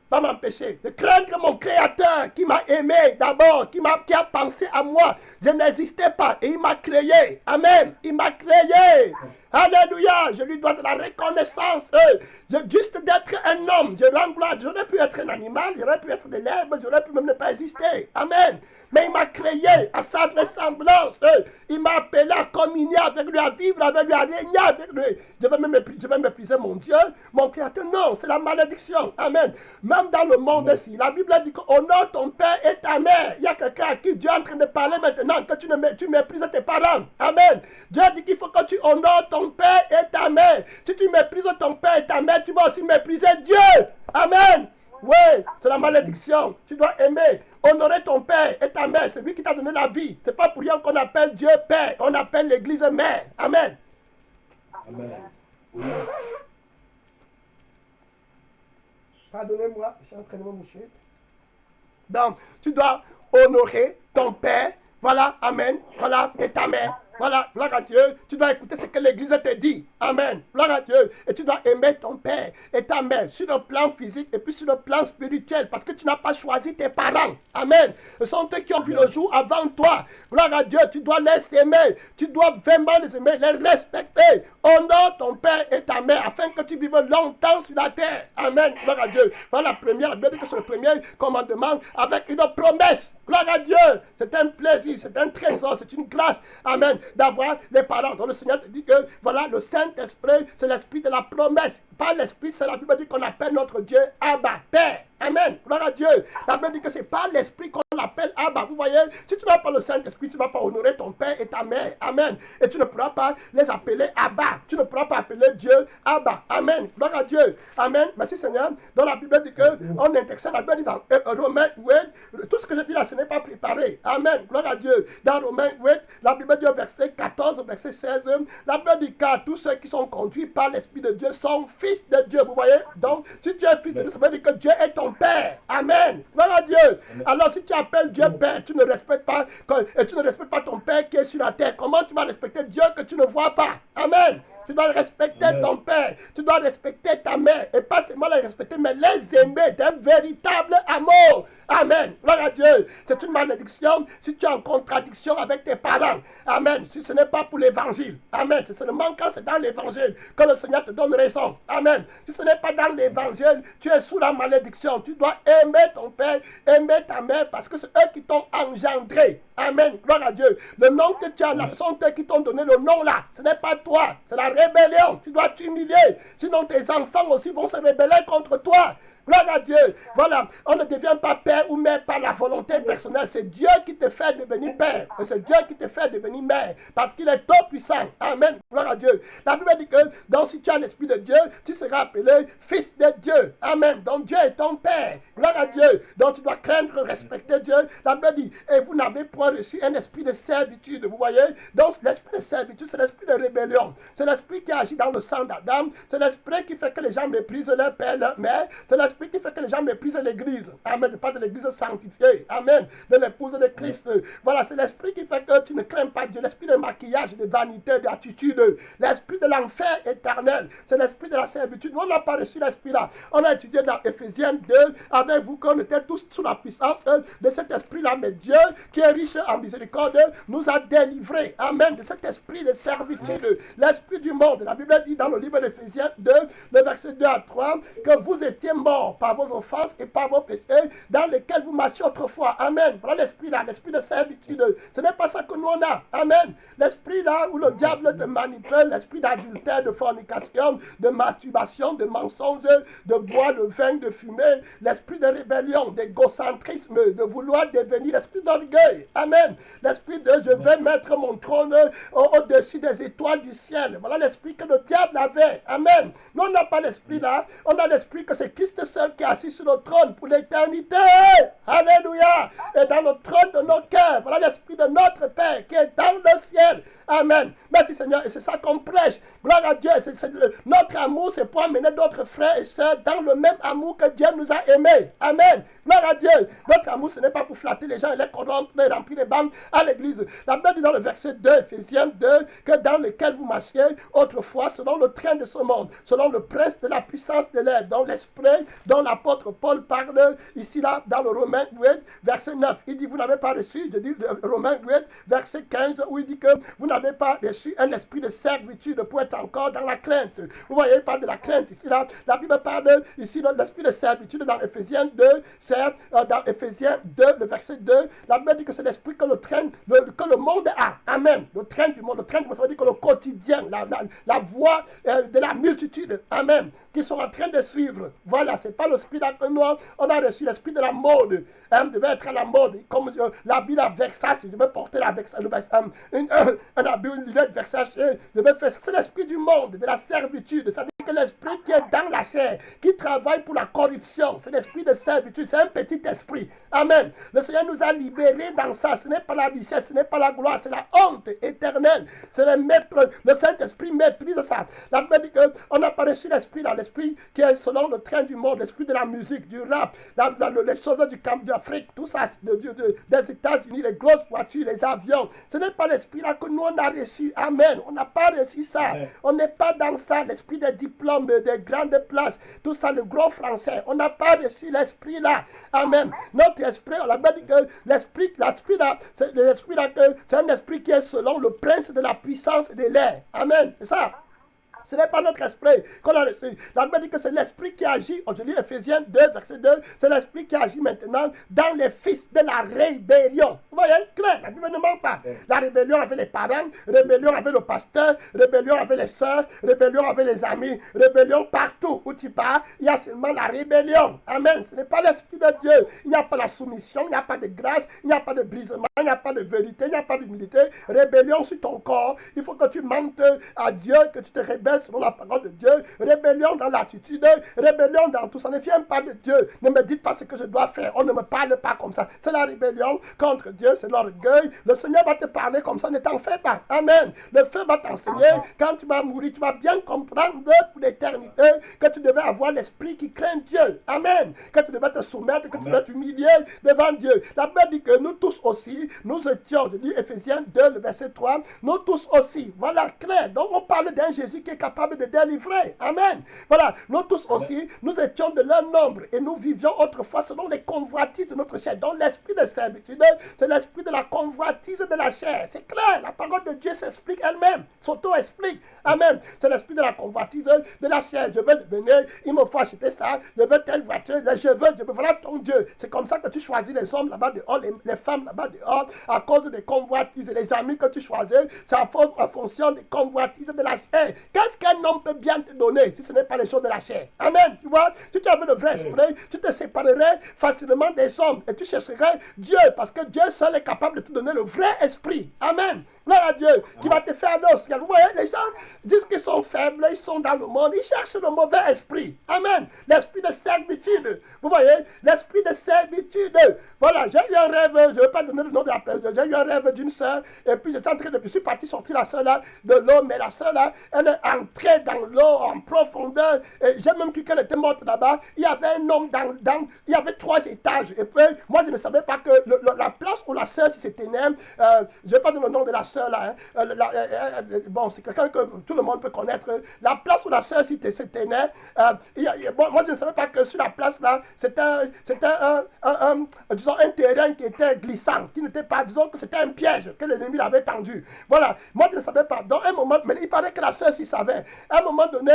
va m'empêcher de craindre mon Créateur qui m'a aimé d'abord, qui a pensé à moi. Je n'existais pas et il m'a créé. Amen. Il m'a créé. Alléluia. Je lui dois de la reconnaissance. Juste d'être un homme, je rends gloire. J'aurais pu être un animal, j'aurais pu être de l'herbe, j'aurais pu même ne pas exister. Amen. Mais il m'a créé à sa ressemblance. Il m'a appelé à communier avec lui, à vivre avec lui, à régner avec lui. Je vais mépriser mon Dieu, mon Créateur. Non, c'est la malédiction. Amen. Même dans le monde ici, la Bible dit qu'honore ton père et ta mère. Il y a quelqu'un à qui Dieu est en train de parler maintenant, que tu méprises tes parents. Amen. Dieu dit qu'il faut que tu honores ton père et ta mère. Si tu méprises ton père et ta mère, tu vas aussi mépriser Dieu. Amen. Oui, c'est la malédiction. Tu dois aimer, honorer ton père et ta mère. C'est lui qui t'a donné la vie. C'est pas pour rien qu'on appelle Dieu Père. On appelle l'Église Mère. Amen. Amen. Pardonnez-moi, je suis en train de me moucher. Donc, tu dois honorer ton père. Voilà, amen. Voilà, et ta mère. Voilà, gloire à Dieu. Tu dois écouter ce que l'Église te dit. Amen. Gloire à Dieu. Et tu dois aimer ton père et ta mère sur le plan physique et puis sur le plan spirituel. Parce que tu n'as pas choisi tes parents. Amen. Ce sont eux qui ont vu le jour avant toi. Gloire à Dieu. Tu dois les aimer. Tu dois vraiment les aimer, les respecter. Honore ton père et ta mère afin que tu vives longtemps sur la terre. Amen. Gloire à Dieu. Voilà la première. La Bible dit que c'est le premier commandement avec une promesse. Gloire à Dieu. C'est un plaisir, c'est un trésor, c'est une grâce. Amen. D'avoir des parents. Donc le Seigneur te dit que voilà, le Saint-Esprit, c'est l'esprit de la promesse. Par l'esprit, c'est la Bible dit qu'on appelle notre Dieu Abba, Père. Amen. Gloire à Dieu. La Bible dit que c'est pas l'esprit qu'on appelle Abba. Vous voyez, si tu n'as pas le Saint-Esprit, tu ne vas pas honorer ton père et ta mère. Amen. Et tu ne pourras pas les appeler Abba. Tu ne pourras pas appeler Dieu Abba. Amen. Gloire à Dieu. Amen. Merci Seigneur. Dans la Bible dit qu'on intercède. La Bible dit dans Romains 8, tout ce que je dis là, ce n'est pas préparé. Amen. Gloire à Dieu. Dans Romains 8, la Bible dit au verset 14, verset 16, la Bible dit car tous ceux qui sont conduits par l'Esprit de Dieu sont fils de Dieu. Vous voyez? Donc, si tu es fils de Dieu, ça veut dire que Dieu est ton Père. Amen. Gloire à Dieu. Alors, si tu appelles Dieu Père, tu ne respectes pas, et tu ne respectes pas ton Père qui est sur la terre, comment tu vas respecter Dieu que tu ne vois pas? Amen. Tu dois respecter ton père, tu dois respecter ta mère, et pas seulement les respecter, mais les aimer d'un véritable amour. Amen. Gloire à Dieu. C'est une malédiction si tu es en contradiction avec tes parents. Amen. Si ce n'est pas pour l'évangile. Amen. C'est seulement quand c'est dans l'évangile que le Seigneur te donne raison. Amen. Si ce n'est pas dans l'évangile, tu es sous la malédiction. Tu dois aimer ton père, aimer ta mère, parce que c'est eux qui t'ont engendré. Amen. Gloire à Dieu. Le nom que tu as là, ce sont eux qui t'ont donné le nom là. Ce n'est pas toi. C'est la rébellion. Tu dois t'humilier. Sinon tes enfants aussi vont se rebeller contre toi. Gloire à Dieu. Voilà, on ne devient pas père ou mère par la volonté personnelle. C'est Dieu qui te fait devenir père. Et c'est Dieu qui te fait devenir mère. Parce qu'il est tout puissant. Amen. Gloire à Dieu. La Bible dit que donc si tu as l'Esprit de Dieu, tu seras appelé fils de Dieu. Amen. Donc Dieu est ton père. Gloire à Dieu. Donc tu dois craindre, respecter Dieu. La Bible dit, et vous n'avez point reçu un esprit de servitude. Vous voyez? Donc l'esprit de servitude, c'est l'esprit de rébellion. C'est l'esprit qui agit dans le sang d'Adam. C'est l'esprit qui fait que les gens méprisent leur père, leur mère. C'est l'esprit qui fait que les gens méprisent l'église. Amen. Pas de l'église sanctifiée. Amen. De l'épouse de Christ. Voilà, c'est l'esprit qui fait que tu ne crains pas Dieu. L'esprit de maquillage, de vanité, d'attitude. L'esprit de l'enfer éternel. C'est l'esprit de la servitude. On n'a pas reçu l'esprit là. On a étudié dans Éphésiens 2 avec vous qu'on était tous sous la puissance de cet esprit-là. Mais Dieu, qui est riche en miséricorde, nous a délivrés. Amen. De cet esprit de servitude. L'esprit du monde. La Bible dit dans le livre d'Éphésiens 2, le verset 2 à 3, que vous étiez morts par vos offenses et par vos péchés dans lesquels vous marchiez autrefois. Amen. Voilà l'esprit là, l'esprit de servitude. Ce n'est pas ça que nous on a. Amen. L'esprit là où le diable te manipule, l'esprit d'adultère, de fornication, de masturbation, de mensonge, de boire, de vin, de fumer, l'esprit de rébellion, d'égocentrisme, de vouloir devenir l'esprit d'orgueil. Amen. L'esprit de je vais mettre mon trône au-dessus des étoiles du ciel. Voilà l'esprit que le diable avait. Amen. Nous on n'a pas l'esprit là. On a l'esprit que c'est Christ seul qui est assis sur le trône pour l'éternité. Alléluia. Et dans le trône de nos cœurs, voilà l'esprit de notre Père qui est dans le ciel. Amen. Merci Seigneur. Et c'est ça qu'on prêche. Gloire à Dieu. Notre amour, c'est pour amener d'autres frères et sœurs dans le même amour que Dieu nous a aimés. Amen. Gloire à Dieu. Notre amour, ce n'est pas pour flatter les gens et les corrompre, les remplir les bandes à l'église. La Bible dit dans le verset 2, Éphésiens 2, que dans lequel vous marchiez autrefois, selon le train de ce monde, selon le prince de la puissance de l'air, dont l'esprit, dont l'apôtre Paul parle ici, là, dans le Romains 8, verset 9. Il dit, vous n'avez pas reçu, je dis Romains 8, verset 15, où il dit que vous n'avez pas reçu un esprit de servitude pour être encore dans la crainte. Vous voyez, il parle de la crainte ici, là. La Bible parle ici de l'esprit de servitude dans Éphésiens 2, dans Éphésiens 2, le verset 2, la Bible dit que c'est l'esprit que que le monde a. Amen. Le train du monde, ça veut dire que le quotidien, la voie de la multitude. Amen. Qui sont en train de suivre. Voilà, c'est pas l'esprit que nous, on a reçu l'esprit de la mode. Devait être à la mode. Comme l'habit à Versace, je devais porter la Versace, un habit, une lunette Versace, je devais faire ça. C'est l'esprit du monde, de la servitude. C'est-à-dire que l'esprit qui est dans la chair, qui travaille pour la corruption, c'est l'esprit de servitude, c'est un petit esprit. Amen. Le Seigneur nous a libérés dans ça. Ce n'est pas la richesse, ce n'est pas la gloire, c'est la honte éternelle. C'est le Saint-Esprit méprise ça. La Bible dit qu'on n'a pas reçu l'esprit là, l'esprit qui est selon le train du monde, l'esprit de la musique, du rap, les choses du camp d'Afrique, tout ça, des États-Unis, les grosses voitures, les avions. Ce n'est pas l'esprit là que nous on a reçu. Amen. On n'a pas reçu ça. On n'est pas dans ça. L'esprit des diplômes, des grandes places, tout ça, le gros français. On n'a pas reçu l'esprit là. Amen. Notre esprit, on a bien dit que l'esprit là, c'est un esprit qui est selon le prince de la puissance de l'air. Amen. C'est ça. Ce n'est pas notre esprit qu'on a reçu. La Bible dit que c'est l'esprit qui agit. Je lis Ephésiens 2, verset 2. C'est l'esprit qui agit maintenant dans les fils de la rébellion. Vous voyez, clair, la Bible ne ment pas. La rébellion avec les parents, rébellion avec le pasteur, rébellion avec les sœurs, rébellion avec les amis, rébellion partout où tu pars. Il y a seulement la rébellion. Amen. Ce n'est pas l'esprit de Dieu. Il n'y a pas la soumission, il n'y a pas de grâce, il n'y a pas de brisement, il n'y a pas de vérité, il n'y a pas d'humilité. Rébellion sur ton corps. Il faut que tu mentes à Dieu, que tu te rébelles selon la parole de Dieu. Rébellion dans l'attitude, rébellion dans tout ça. Ne viens pas de Dieu. Ne me dites pas ce que je dois faire. On ne me parle pas comme ça. C'est la rébellion contre Dieu, c'est l'orgueil. Le Seigneur va te parler comme ça, ne t'en fais pas. Amen. Le feu va t'enseigner. Quand tu vas mourir, tu vas bien comprendre pour l'éternité que tu devais avoir l'esprit qui craint Dieu. Amen. Que tu devais te soumettre, que tu devais t'humilier devant Dieu. La Bible dit que nous tous aussi, nous étions, je lis Ephésiens 2, le verset 3, nous tous aussi. Voilà, clair. Donc on parle d'un Jésus qui est capable de délivrer. Amen. Voilà, nous tous aussi, nous étions de leur nombre et nous vivions autrefois selon les convoitises de notre chair. Donc l'esprit de servitude, c'est l'esprit de la convoitise de la chair. C'est clair, la parole de Dieu s'explique elle-même, s'auto-explique. Amen. C'est l'esprit de la convoitise de la chair. Je veux devenir, il me faut acheter ça, je veux telle voiture, je veux, voilà ton Dieu. C'est comme ça que tu choisis les hommes là-bas dehors, les femmes là-bas dehors, à cause des convoitises. Et les amis que tu choisis, c'est en fonction des convoitises de la chair. Qu'est-ce qu'un homme peut bien te donner si ce n'est pas les choses de la chair? Amen. Tu vois, si tu avais le vrai esprit, tu te séparerais facilement des hommes et tu chercherais Dieu, parce que Dieu seul est capable de te donner le vrai esprit. Amen. Gloire à Dieu, qui va te faire aller au ciel. Vous voyez, les gens disent qu'ils sont faibles, ils sont dans le monde, ils cherchent le mauvais esprit. Amen. L'esprit de servitude. Vous voyez, l'esprit de servitude. Voilà, j'ai eu un rêve, je ne vais pas donner le nom de la personne, j'ai eu un rêve d'une sœur, et puis je suis parti sortir la sœur là de l'eau, mais la sœur là, elle est entrée dans l'eau en profondeur, et j'ai même cru qu'elle était morte là-bas. Il y avait un homme il y avait 3 étages, et puis moi je ne savais pas que la place où la sœur s'éteignait, je ne vais pas donner le nom de la sœur là, bon, c'est quelqu'un que tout le monde peut connaître. La place où la sœur s'éteignait, moi je ne savais pas que sur la place là, c'était disons, un terrain qui était glissant, qui n'était pas, disons que c'était un piège que l'ennemi avait tendu. Voilà, moi je ne savais pas. Dans un moment, mais il paraît que la sœur s'y savait. À un moment donné,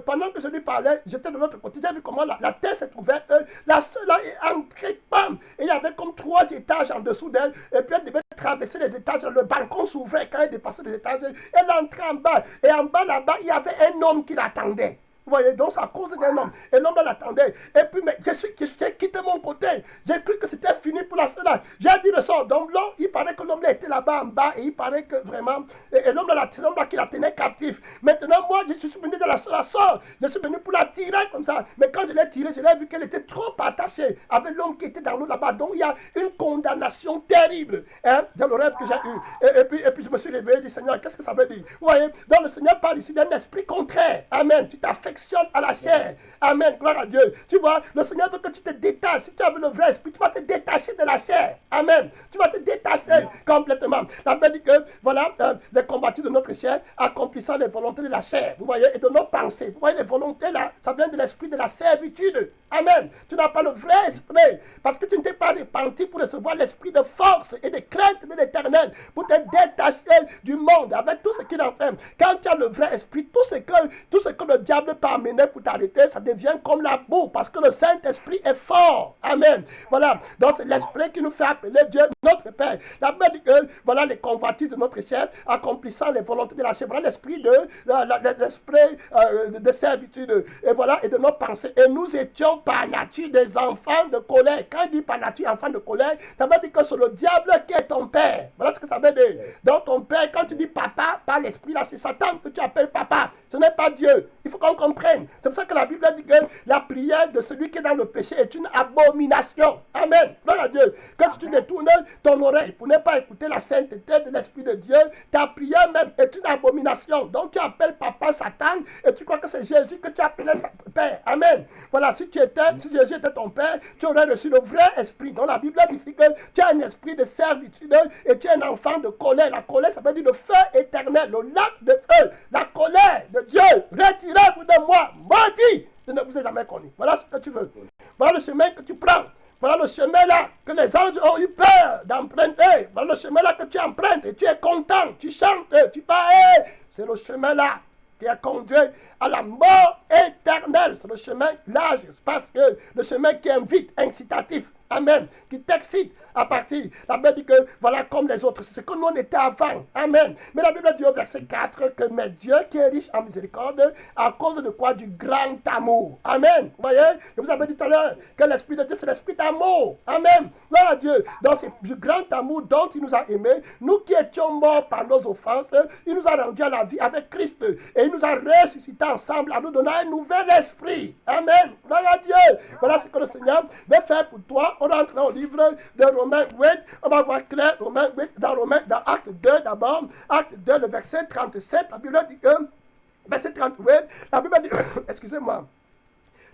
pendant que je lui parlais, j'étais de l'autre côté, j'ai vu comment la terre s'est ouverte, la sœur là est entrée, bam, et il y avait comme 3 étages en dessous d'elle, et puis elle devait traverser les étages, le balcon s'ouvrait quand elle dépassait les étages, elle entrait en bas, et en bas là-bas, il y avait un homme qui l'attendait. Vous voyez, donc c'est à cause d'un homme. Et l'homme l'attendait. Et puis, mais j'ai quitté mon côté. J'ai cru que c'était fini pour la cela. J'ai dit le sort. Donc là, il paraît que l'homme était là-bas en bas. Et il paraît que vraiment, et l'homme là qui la tenait captif. Maintenant, moi, je suis venu de la sort. Je suis venu pour la tirer comme ça. Mais quand je l'ai tirée, je l'ai vu qu'elle était trop attachée avec l'homme qui était dans l'eau là-bas. Donc il y a une condamnation terrible. Hein, dans le rêve que j'ai eu. Et puis je me suis réveillé et dit, Seigneur, qu'est-ce que ça veut dire? Vous voyez, donc le Seigneur parle ici d'un esprit contraire. Amen. Tu t'affectionnes à la chair. Amen. Gloire à Dieu. Tu vois, le Seigneur veut que tu te détaches. Si tu as le vrai esprit, tu vas te détacher de la chair. Amen. Tu vas te détacher complètement. La Bible dit que, voilà, les combattus de notre chair, accomplissant les volontés de la chair. Vous voyez, et de nos pensées. Vous voyez, les volontés là, ça vient de l'esprit de la servitude. Amen. Tu n'as pas le vrai esprit. Parce que tu ne t'es pas repenti pour recevoir l'esprit de force et de crainte de l'éternel. Pour te détacher du monde avec tout ce qu'il enferme. Quand tu as le vrai esprit, tout ce que le diable peut amener pour t'arrêter, ça devient comme la boue. Parce que le Saint-Esprit est fort. Amen. Voilà. Donc c'est l'esprit qui nous fait appeler Dieu notre Père. La Bible dit que voilà les convoitises de notre chair, accomplissant les volontés de la chair. Voilà l'esprit de servitude. Et voilà, et de nos pensées. Et nous étions par nature des enfants de colère. Quand il dit par nature enfants de colère, ça veut dire que c'est le diable qui est ton père. Voilà ce que ça veut dire. Donc ton père, quand tu dis papa, par l'esprit là, c'est Satan que tu appelles papa. Ce n'est pas Dieu. Il faut qu'on comprenne. C'est pour ça que la Bible dit que la prière de celui qui est dans le péché est une abomination. Amen. Gloire à Dieu. Que si tu détournes ton oreille pour ne pas écouter la sainteté de l'Esprit de Dieu, ta prière même est une abomination. Donc tu appelles papa Satan et tu crois que c'est Jésus que tu appelais Père. Amen. Voilà, si Jésus était ton Père, tu aurais reçu le vrai esprit. Donc la Bible dit ici que tu as un esprit de servitude et tu es un enfant de colère. La colère, ça veut dire le feu éternel, le lac de feu, la colère de Dieu. Retirez-vous de moi, maudit. Je ne vous ai jamais connu. Voilà ce que tu veux. Voilà le chemin que tu prends. Voilà le chemin là que les anges ont eu peur d'emprunter. Voilà le chemin là que tu empruntes et tu es content, tu chantes, tu parles. C'est le chemin là qui est conduit à la mort éternelle. C'est le chemin large, parce que le chemin qui invite, incitatif. Amen. Qui t'excite à partir. La Bible dit que voilà comme les autres. C'est ce que nous on était avant. Amen. Mais la Bible dit au verset 4 que mais Dieu qui est riche en miséricorde, à cause de quoi? Du grand amour. Amen. Vous voyez? Je vous avais dit tout à l'heure que l'Esprit de Dieu c'est l'Esprit d'amour. Amen. Gloire à Dieu. Donc c'est du grand amour dont il nous a aimés. Nous qui étions morts par nos offenses, il nous a rendus à la vie avec Christ. Et il nous a ressuscités ensemble en nous donnant un nouvel esprit. Amen. Gloire à Dieu. Voilà ce que le Seigneur veut faire pour toi. On rentre au livre de Romains 8. On va voir clair Romains 8 dans Acte 2 d'abord. Acte 2, le verset 37. La Bible dit que, verset 38, la Bible dit, excusez-moi.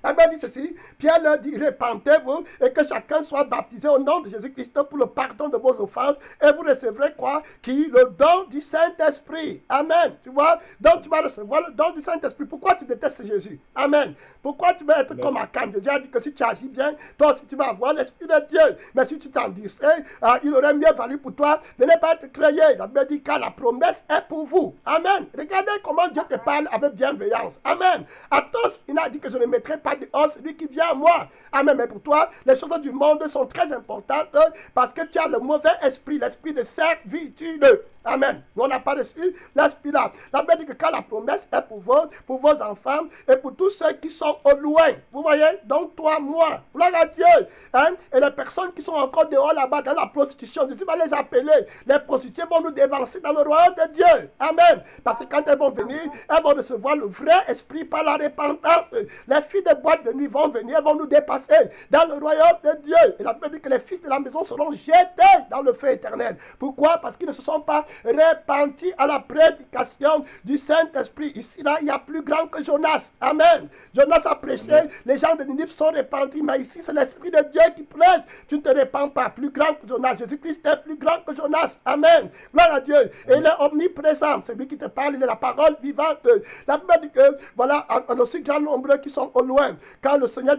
La Bible dit ceci, Pierre leur dit, repentez-vous et que chacun soit baptisé au nom de Jésus-Christ pour le pardon de vos offenses et vous recevrez quoi? Qui? Le don du Saint-Esprit. Amen. Tu vois? Donc tu vas recevoir le don du Saint-Esprit. Pourquoi tu détestes Jésus? Amen. Pourquoi tu veux être comme Akam? Dieu a dit que si tu agis bien, toi aussi tu vas avoir l'Esprit de Dieu. Mais si tu t'en distrais, il aurait mieux valu pour toi de ne pas être créé. La Bible dit que la promesse est pour vous. Amen. Regardez comment Dieu te parle avec bienveillance. Amen. À tous, il a dit que je ne mettrai pas de os, celui qui vient à moi. Amen. Mais pour toi, les choses du monde sont très importantes parce que tu as le mauvais esprit, l'esprit de servitude. Amen. Nous, on n'a pas reçu l'esprit là. La Bible dit que quand la promesse est pour vos enfants et pour tous ceux qui sont au loin. Vous voyez? Donc toi, moi. Gloire à Dieu. Hein? Et les personnes qui sont encore dehors là-bas dans la prostitution, Dieu va les appeler. Les prostituées vont nous dévancer dans le royaume de Dieu. Amen. Parce que quand elles vont venir, elles vont recevoir le vrai esprit par la repentance. Les filles de boîte de nuit vont venir, elles vont nous dépasser dans le royaume de Dieu. Et la Bible dit que les fils de la maison seront jetés dans le feu éternel. Pourquoi? Parce qu'ils ne se sont pas repentis à la prédication du Saint-Esprit. Ici, là, il y a plus grand que Jonas. Amen. Jonas a prêché, les gens de Ninive sont repentis, mais ici, c'est l'Esprit de Dieu qui prêche. Tu ne te repens pas. Plus grand que Jonas. Jésus-Christ est plus grand que Jonas. Amen. Gloire à Dieu. Et il est omniprésent. C'est lui qui te parle, il est la parole vivante. La Bible dit que, voilà, en aussi grand nombre qui sont au loin, quand le Seigneur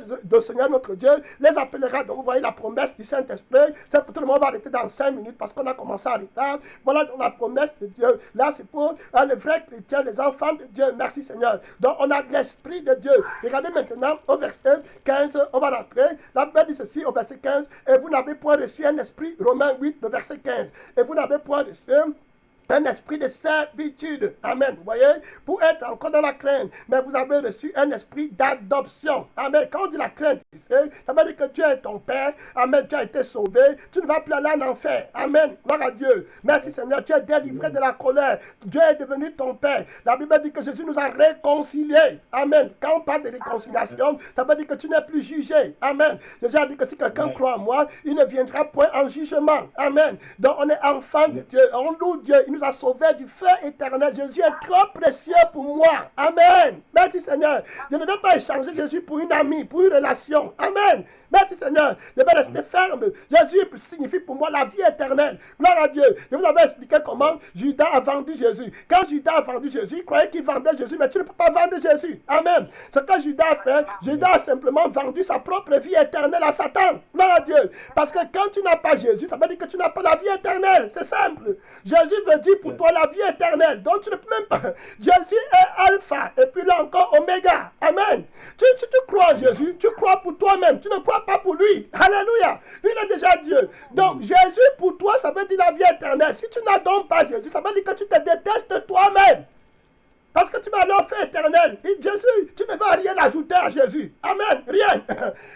notre Dieu les appellera. Donc, vous voyez la promesse du Saint-Esprit. C'est pour tout le monde, on va arrêter dans 5 minutes parce qu'on a commencé à retard. Voilà donc la promesse de Dieu. Là, c'est pour les vrais chrétiens, les enfants de Dieu. Merci Seigneur. Donc, on a l'Esprit de Dieu. Regardez maintenant au verset 15, on va rentrer. La Bible dit ceci au verset 15. Et vous n'avez point reçu un esprit, Romains 8, le verset 15. Et vous n'avez point reçu un esprit de servitude. Amen. Vous voyez? Pour être encore dans la crainte. Mais vous avez reçu un esprit d'adoption. Amen. Quand on dit la crainte, ça veut dire que Dieu est ton Père. Amen. Tu as été sauvé. Tu ne vas plus aller en enfer. Amen. Gloire à Dieu. Merci Seigneur. Tu es délivré de la colère. Dieu est devenu ton Père. La Bible dit que Jésus nous a réconciliés. Amen. Quand on parle de réconciliation, ça veut dire que tu n'es plus jugé. Amen. Jésus a dit que si quelqu'un croit en moi, il ne viendra point en jugement. Amen. Donc on est enfant de Dieu. On loue Dieu. Il nous a sauvés du feu éternel. Jésus est trop précieux pour moi. Amen. Merci Seigneur. Je ne vais pas échanger Jésus pour une amie, pour une relation. Amen. Merci Seigneur. Je vais rester ferme. Jésus signifie pour moi la vie éternelle. Gloire à Dieu. Je vous avais expliqué comment Judas a vendu Jésus. Quand Judas a vendu Jésus, il croyait qu'il vendait Jésus, mais tu ne peux pas vendre Jésus. Amen. Ce que Judas a fait, Judas a simplement vendu sa propre vie éternelle à Satan. Gloire à Dieu. Parce que quand tu n'as pas Jésus, ça veut dire que tu n'as pas la vie éternelle. C'est simple. Jésus veut dire pour toi la vie éternelle. Donc tu ne peux même pas. Jésus est alpha et puis là encore oméga. Amen. Tu crois en Jésus, tu crois pour toi-même. Tu ne crois pas pour lui. Alléluia. Lui, il est déjà Dieu. Donc, Jésus pour toi, ça veut dire la vie éternelle. Si tu n'as donc pas Jésus, ça veut dire que tu te détestes toi-même. Parce que tu vas aller au feu éternel. Et Jésus, tu ne vas rien ajouter à Jésus. Amen. Rien.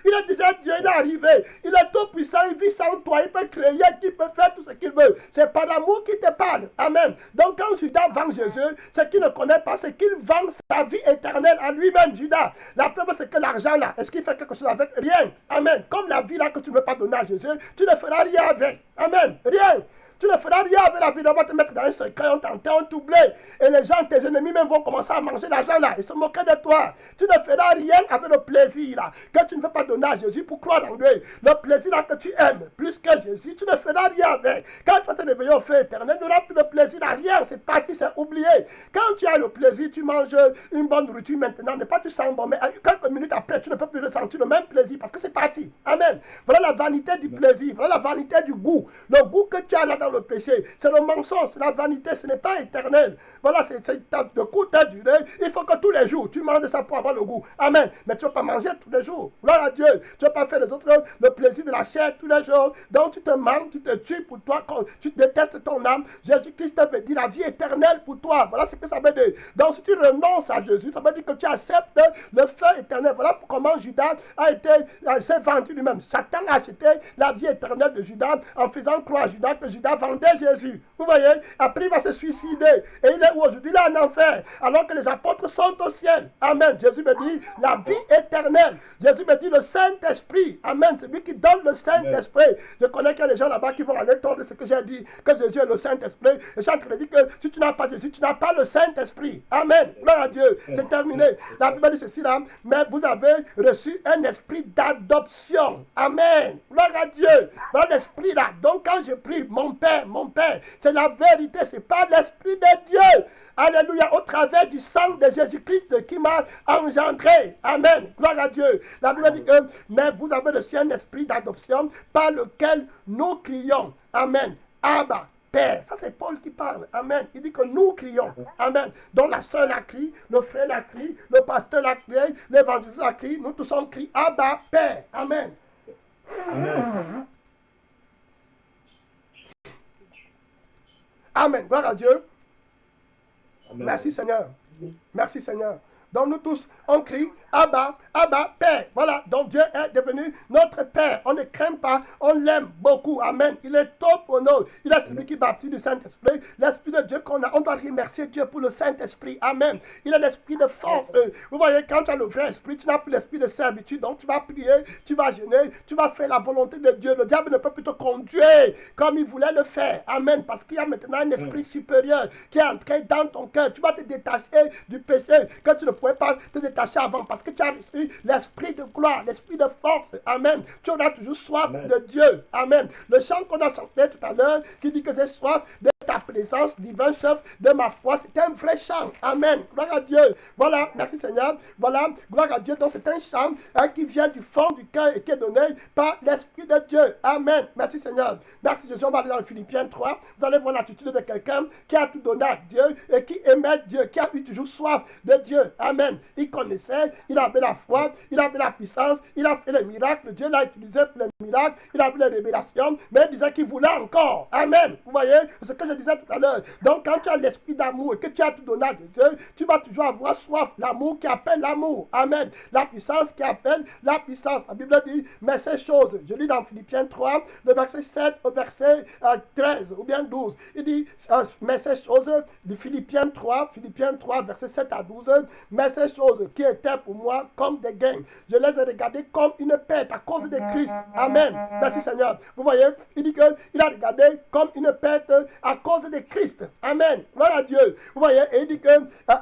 Il est déjà Dieu, il est arrivé. Il est tout puissant, il vit sans toi. Il peut créer, il peut faire tout ce qu'il veut. C'est par amour qu'il te parle. Amen. Donc quand Judas vend Jésus, ce qu'il ne connaît pas, c'est qu'il vend sa vie éternelle à lui-même, Judas. La preuve, c'est que l'argent là, est-ce qu'il fait quelque chose avec? Rien. Amen. Comme la vie là que tu ne veux pas donner à Jésus, tu ne feras rien avec. Amen. Rien. Tu ne feras rien avec la vie, on va te mettre dans un secret, on t'entend, on t'oublie. Et les gens, tes ennemis même vont commencer à manger l'argent là et se moquer de toi. Tu ne feras rien avec le plaisir là, que tu ne veux pas donner à Jésus pour croire en lui. Le plaisir là que tu aimes plus que Jésus, tu ne feras rien avec. Quand tu vas te réveiller au feu éternel, tu n'auras plus de plaisir à rien, c'est parti, c'est oublié. Quand tu as le plaisir, tu manges une bonne nourriture maintenant, n'est pas tu sens bon, mais quelques minutes après, tu ne peux plus ressentir le même plaisir parce que c'est parti. Amen. Voilà la vanité du plaisir, voilà la vanité du goût. Le goût que tu as là dans le péché, c'est le mensonge, c'est la vanité, ce n'est pas éternel. Voilà, c'est de courte durée. Il faut que tous les jours, tu manges ça pour avoir le goût. Amen. Mais tu ne vas pas manger tous les jours. Gloire à Dieu. Tu ne vas pas faire les autres, le plaisir de la chair tous les jours. Donc tu te manges, tu te tues pour toi, tu détestes ton âme. Jésus-Christ veut dire la vie éternelle pour toi. Voilà ce que ça veut dire. Donc si tu renonces à Jésus, ça veut dire que tu acceptes le feu éternel. Voilà comment Judas s'est vendu lui-même. Satan a acheté la vie éternelle de Judas en faisant croire à Judas que Judas vendait Jésus. Vous voyez, après il va se suicider. Et il est où aujourd'hui? Il est en enfer. Alors que les apôtres sont au ciel. Amen. Jésus me dit la vie éternelle. Jésus me dit le Saint-Esprit. Amen. C'est lui qui donne le Saint-Esprit. Je connais qu'il y a des gens là-bas qui vont aller tordre ce que j'ai dit, que Jésus est le Saint-Esprit. Et je suis en train de dire que si tu n'as pas Jésus, tu n'as pas le Saint-Esprit. Amen. Gloire à Dieu. C'est terminé. La Bible dit ceci là. Mais vous avez reçu un esprit d'adoption. Amen. Gloire à Dieu. Voilà l'esprit là. Donc quand je prie, mon Père, c'est la vérité. Ce n'est pas l'esprit de Dieu. Alléluia, au travers du sang de Jésus-Christ qui m'a engendré. Amen. Gloire à Dieu. La Bible dit que, mais vous avez reçu un esprit d'adoption par lequel nous crions. Amen. Abba, Père. Ça, c'est Paul qui parle. Amen. Il dit que nous crions. Amen. Donc la sœur la crie, le frère la crie, le pasteur la crie, l'évangéliste la crie. Nous tous on crie Abba, Père. Amen. Amen. Amen. Gloire à Dieu. Amen. Merci Seigneur. Merci Seigneur. Donc nous tous, on crie Abba, Abba, Père. Voilà, donc Dieu est devenu notre Père. On ne craint pas, on l'aime beaucoup. Amen. Il est top au nom. Il est celui qui baptise du Saint-Esprit. L'Esprit de Dieu qu'on a, on doit remercier Dieu pour le Saint-Esprit. Amen. Il est l'Esprit de force. Vous voyez, quand tu as le vrai Esprit, tu n'as plus l'Esprit de servitude. Donc tu vas prier, tu vas jeûner, tu vas faire la volonté de Dieu. Le diable ne peut plus te conduire comme il voulait le faire. Amen. Parce qu'il y a maintenant un esprit supérieur qui est entré dans ton cœur. Tu vas te détacher du péché que tu ne pouvais pas te détacher avant parce que tu as reçu l'esprit de gloire, l'esprit de force. Amen. Tu auras toujours soif de Dieu. Amen. Le chant qu'on a chanté tout à l'heure qui dit que j'ai soif de ta présence, divin chef de ma foi, c'est un vrai chant. Amen. Gloire à Dieu. Voilà, merci Seigneur. Voilà, gloire à Dieu. Donc c'est un chant qui vient du fond du cœur et qui est donné par l'Esprit de Dieu. Amen. Merci Seigneur. Merci Jésus. On va aller dans le Philippiens 3. Vous allez voir l'attitude de quelqu'un qui a tout donné à Dieu et qui aimait Dieu, qui a eu toujours soif de Dieu. Amen. Il connaissait, il avait la foi, il avait la puissance, il a fait les miracles. Dieu l'a utilisé pour les miracles, il a vu les révélations, mais il disait qu'il voulait encore. Amen. Vous voyez ce que je disais tout à l'heure. Donc quand tu as l'esprit d'amour et que tu as tout donné à Dieu, tu vas toujours avoir soif. L'amour qui appelle l'amour. Amen. La puissance qui appelle la puissance. La Bible dit, mais ces choses, je lis dans Philippiens 3, le verset 7 au verset 13 ou bien 12. Il dit, mais ces choses, de Philippiens 3, verset 7 à 12, mais ces choses qui étaient pour moi comme des gains, je les ai regardées comme une perte à cause de Christ. Amen. Merci Seigneur. Vous voyez, il dit qu'il a regardé comme une perte à cause de Christ. Amen. Gloire à Dieu. Vous voyez, et il dit que,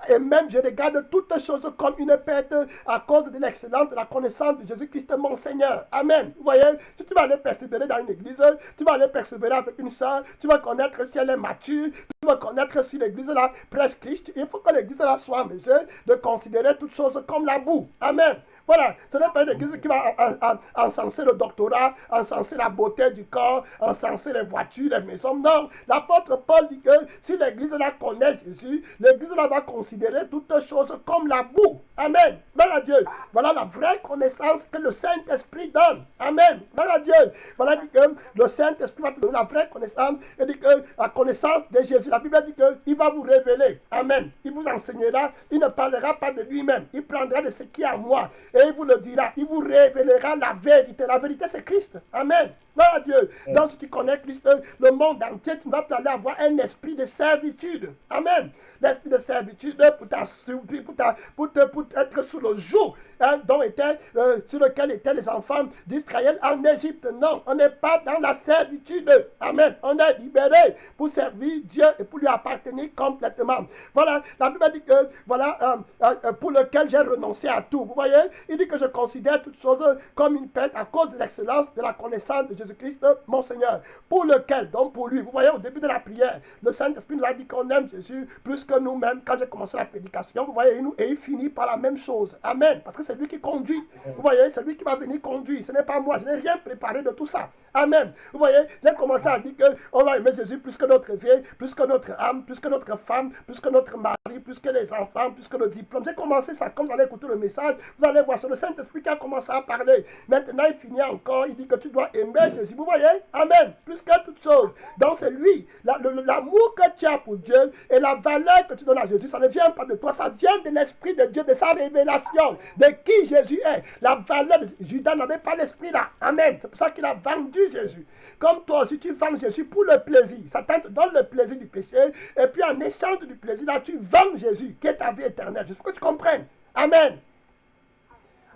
et même je regarde toutes choses comme une perte à cause de l'excellence de la connaissance de Jésus-Christ mon Seigneur. Amen. Vous voyez, si tu vas aller persévérer dans une église, tu vas aller persévérer avec une soeur, tu vas connaître si elle est mature, tu vas connaître si l'église là prêche Christ. Il faut que l'église là soit en mesure de considérer toutes choses comme la boue. Amen. Voilà, ce n'est pas une église qui va encenser le doctorat, encenser la beauté du corps, encenser les voitures, les maisons. Non, l'apôtre Paul dit que si l'église là connaît Jésus, l'église là va considérer toutes choses comme la boue. Amen. Gloire à Dieu. Voilà la vraie connaissance que le Saint-Esprit donne. Amen. Gloire à Dieu. Voilà dit que le Saint-Esprit va te donner la vraie connaissance et dit que la connaissance de Jésus. La Bible dit qu'il va vous révéler. Amen. Il vous enseignera. Il ne parlera pas de lui-même. Il prendra de ce qui est à moi. Et il vous le dira, il vous révélera la vérité. La vérité, c'est Christ. Amen. Gloire à Dieu. Donc, si tu connais Christ, le monde entier, tu ne vas plus aller avoir un esprit de servitude. Amen. L'esprit de servitude pour être sous le joug sur lequel étaient les enfants d'Israël en Égypte. Non, on n'est pas dans la servitude. Amen. On est libéré pour servir Dieu et pour lui appartenir complètement. Voilà, la Bible dit que, voilà, pour lequel j'ai renoncé à tout. Vous voyez, il dit que je considère toutes choses comme une perte à cause de l'excellence de la connaissance de Jésus-Christ, mon Seigneur. Pour lequel, donc pour lui. Vous voyez, au début de la prière, le Saint-Esprit nous a dit qu'on aime Jésus plus que nous-mêmes. Quand j'ai commencé la prédication, vous voyez, et il finit par la même chose. Amen. Parce que c'est lui qui conduit. Vous voyez, c'est lui qui va venir conduire. Ce n'est pas moi. Je n'ai rien préparé de tout ça. Amen. Vous voyez, j'ai commencé à dire qu'on va aimer Jésus plus que notre vie, plus que notre âme, plus que notre femme, plus que notre mari, plus que les enfants, plus que le diplôme. J'ai commencé ça, comme vous allez écouter le message, vous allez voir, c'est le Saint-Esprit qui a commencé à parler. Maintenant, il finit encore, il dit que tu dois aimer Jésus. Vous voyez? Amen. Plus que toute chose. Donc, c'est lui, l'amour que tu as pour Dieu et la valeur que tu donnes à Jésus, ça ne vient pas de toi, ça vient de l'Esprit de Dieu, de sa révélation, de qui Jésus est. La valeur de Judas n'avait pas l'Esprit là. Amen. C'est pour ça qu'il a vendu Jésus. Comme toi aussi, tu vends Jésus pour le plaisir. Satan te donne le plaisir du péché. Et puis en échange du plaisir, là, tu vends Jésus, qui est ta vie éternelle. Je veux que tu comprennes. Amen.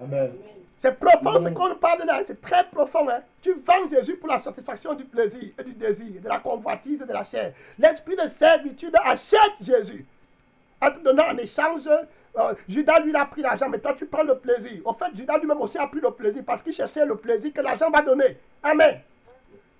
Amen. C'est profond ce qu'on parle là. C'est très profond. Hein? Tu vends Jésus pour la satisfaction du plaisir et du désir, de la convoitise et de la chair. L'esprit de servitude achète Jésus. En te donnant en échange, Judas lui a pris l'argent, mais toi tu prends le plaisir. Au fait, Judas lui-même aussi a pris le plaisir parce qu'il cherchait le plaisir que l'argent va donner. Amen.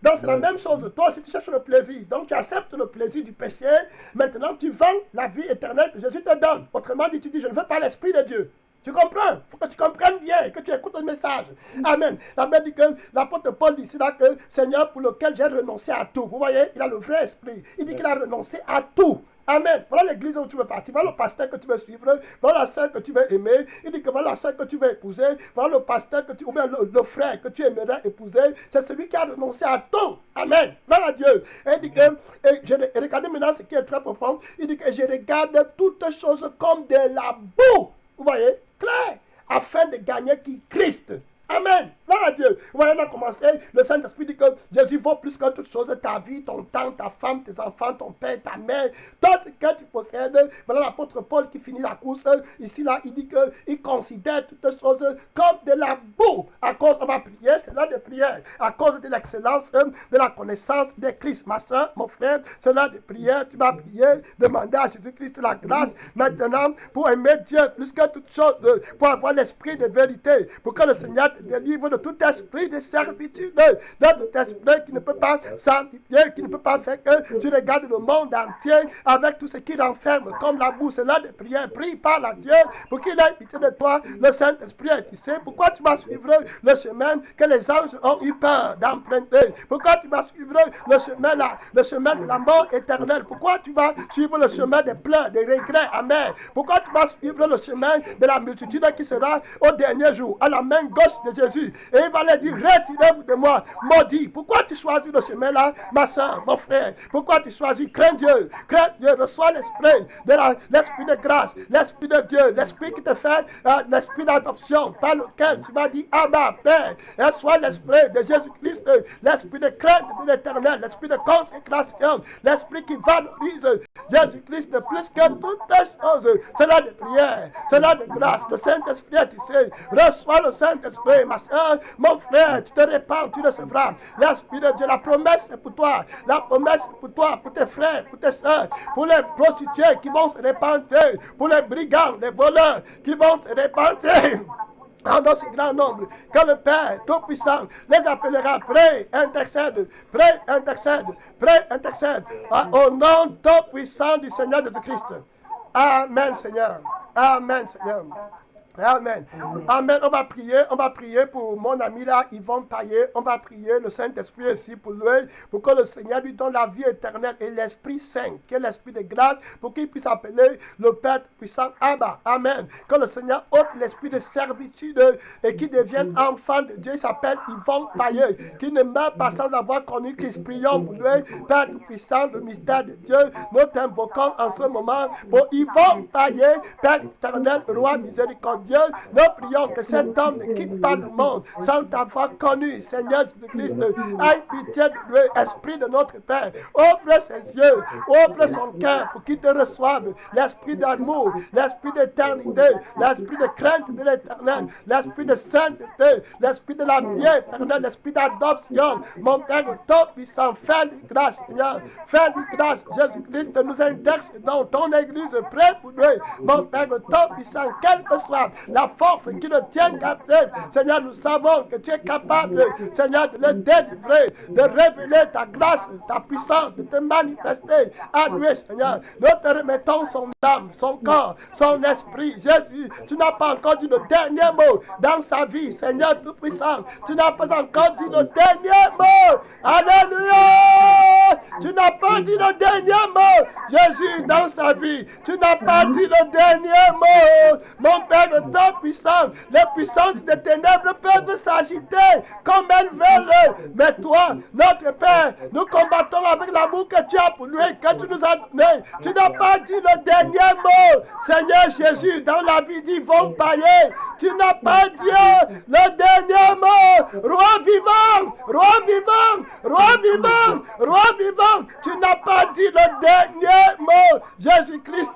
Donc c'est la même chose. Toi aussi tu cherches le plaisir. Donc tu acceptes le plaisir du péché. Maintenant tu vends la vie éternelle que Jésus te donne. Autrement dit, tu dis, je ne veux pas l'Esprit de Dieu. Tu comprends? Il faut que tu comprennes bien et que tu écoutes le message. Amen. La Bible dit que l'apôtre Paul dit là que Seigneur pour lequel j'ai renoncé à tout. Vous voyez, il a le vrai esprit. Il dit qu'il a renoncé à tout. Amen. Voilà l'église où tu veux partir. Voilà le pasteur que tu veux suivre. Voilà la sœur que tu veux aimer. Il dit que voilà la sœur que tu veux épouser. Voilà le pasteur que tu, ou bien le frère que tu aimerais épouser. C'est celui qui a renoncé à tout. Amen. Voilà Dieu. Et il dit que, et regardez maintenant ce qui est très profond. Il dit que je regarde toutes choses comme de la boue. Vous voyez? Clair. Afin de gagner qui? Christ. Amen. Voilà Dieu. Vous voyez, on a commencé. Le Saint-Esprit dit que Jésus vaut plus que toute chose. Ta vie, ton temps, ta femme, tes enfants, ton père, ta mère. Tout ce que tu possèdes. Voilà l'apôtre Paul qui finit la course. Ici, là, il dit qu'il considère toutes choses comme de la boue. À cause, on va prier, c'est l'heure de prière. À cause de l'excellence, de la connaissance de Christ. Ma soeur, mon frère, c'est l'heure de prière. Tu vas prier, demander à Jésus-Christ la grâce maintenant pour aimer Dieu plus que toute chose. Pour avoir l'esprit de vérité. Pour que le Seigneur te délivre de tout esprit de servitude, de tout esprit qui ne peut pas sanctifier, qui ne peut pas faire que tu regardes le monde entier avec tout ce qui renferme, comme la boue. C'est là de prière. Prie, parle à Dieu pour qu'il ait pitié de toi. Le Saint-Esprit est ici. Pourquoi tu vas suivre le chemin que les anges ont eu peur d'emprunter? Pourquoi tu vas suivre le chemin là, le chemin de la mort éternelle? Pourquoi tu vas suivre le chemin des pleurs, des regrets amers? Pourquoi tu vas suivre le chemin de la multitude qui sera au dernier jour, à la main gauche de Jésus? Et il va leur dire, retirez-vous de moi, maudit. Pourquoi tu choisis le chemin là, ma soeur, mon frère? Pourquoi tu choisis? Crains Dieu, reçois l'esprit l'esprit de grâce, l'esprit de Dieu, l'esprit qui te fait l'esprit d'adoption, par lequel tu vas dire, Abba, Père. Et soit l'esprit de Jésus-Christ, l'esprit de crainte de l'éternel, l'esprit de consécration, l'esprit qui valorise Jésus-Christ de plus que toutes choses. C'est là de prière, c'est là de grâce. Le Saint-Esprit est ici. Reçois le Saint-Esprit, ma soeur, mon frère, tu te répands, tu recevras l'Esprit de Dieu. La promesse est pour toi. La promesse est pour toi, pour tes frères, pour tes soeurs, pour les prostituées qui vont se répandre, pour les brigands, les voleurs qui vont se répandre. Dans ce grand nombre, que le Père Tout-Puissant les appellera, prêt, intercède, prêt, intercède, prêt, intercède, au nom Tout-Puissant du Seigneur Jésus-Christ. Amen, Seigneur. Amen, Seigneur. Amen. Amen. On va prier pour mon ami là, Yvon Paillet. On va prier le Saint-Esprit aussi pour lui, pour que le Seigneur lui donne la vie éternelle et l'Esprit Saint, qui est l'Esprit de grâce, pour qu'il puisse appeler le Père puissant Abba. Amen. Que le Seigneur ôte l'esprit de servitude et qu'il devienne enfant de Dieu. Il s'appelle Yvon Paillet, qui ne meurt pas sans avoir connu Christ. Prions pour lui, Père puissant, le mystère de Dieu. Nous t'invoquons en ce moment pour Yvon Paillet, Père éternel, Roi miséricordieux. Nous prions que cet homme ne quitte pas le monde sans t'avoir connu, Seigneur Jésus-Christ. Aie pitié de lui, Esprit de notre Père. Ouvre ses yeux, ouvre son cœur pour qu'il te reçoive. L'esprit d'amour, l'esprit d'éternité, l'esprit de crainte de l'éternel, l'esprit de sainteté, l'esprit de la vie éternelle, l'esprit d'adoption. Mon Père, ton puissant, fais-lui grâce, Seigneur. Fais-lui grâce, Jésus-Christ. Nous intercédons ton Église, prie pour lui. Mon Père, ton puissant, quel que soit la force qui le tient captif. Seigneur, nous savons que tu es capable, Seigneur, de le délivrer, de révéler ta grâce, ta puissance, de te manifester à lui, Seigneur. Nous te remettons son âme, son corps, son esprit. Jésus, tu n'as pas encore dit le dernier mot dans sa vie, Seigneur Tout-Puissant. Tu n'as pas encore dit le dernier mot. Alléluia. Tu n'as pas dit le dernier mot, Jésus, dans sa vie. Tu n'as pas dit le dernier mot. Mon Père de temps puissant, les puissances des ténèbres peuvent s'agiter comme elles veulent. Mais toi, notre Père, nous combattons avec l'amour que tu as pour lui, que tu nous as donné. Tu n'as pas dit le dernier mot, Seigneur Jésus, dans la vie d'Yvonne Paillet. Tu n'as pas dit le dernier mot. Roi vivant, roi vivant, roi vivant, roi vivant. Tu n'as pas dit le dernier mot, Jésus-Christ,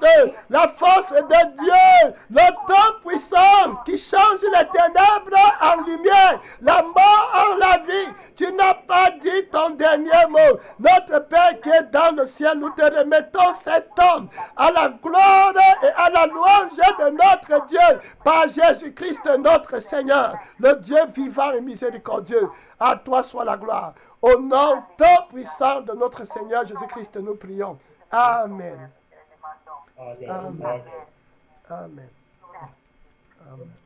la force de Dieu, le temps puissant qui change les ténèbres en lumière, la mort en la vie. Tu n'as pas dit ton dernier mot. Notre Père qui est dans le ciel, nous te remettons cet homme à la gloire et à la louange de notre Dieu, par Jésus-Christ notre Seigneur, le Dieu vivant et miséricordieux. À toi soit la gloire. Au nom tout puissant de notre Seigneur Jésus-Christ, nous prions. Amen. Amen. Amen. Amen.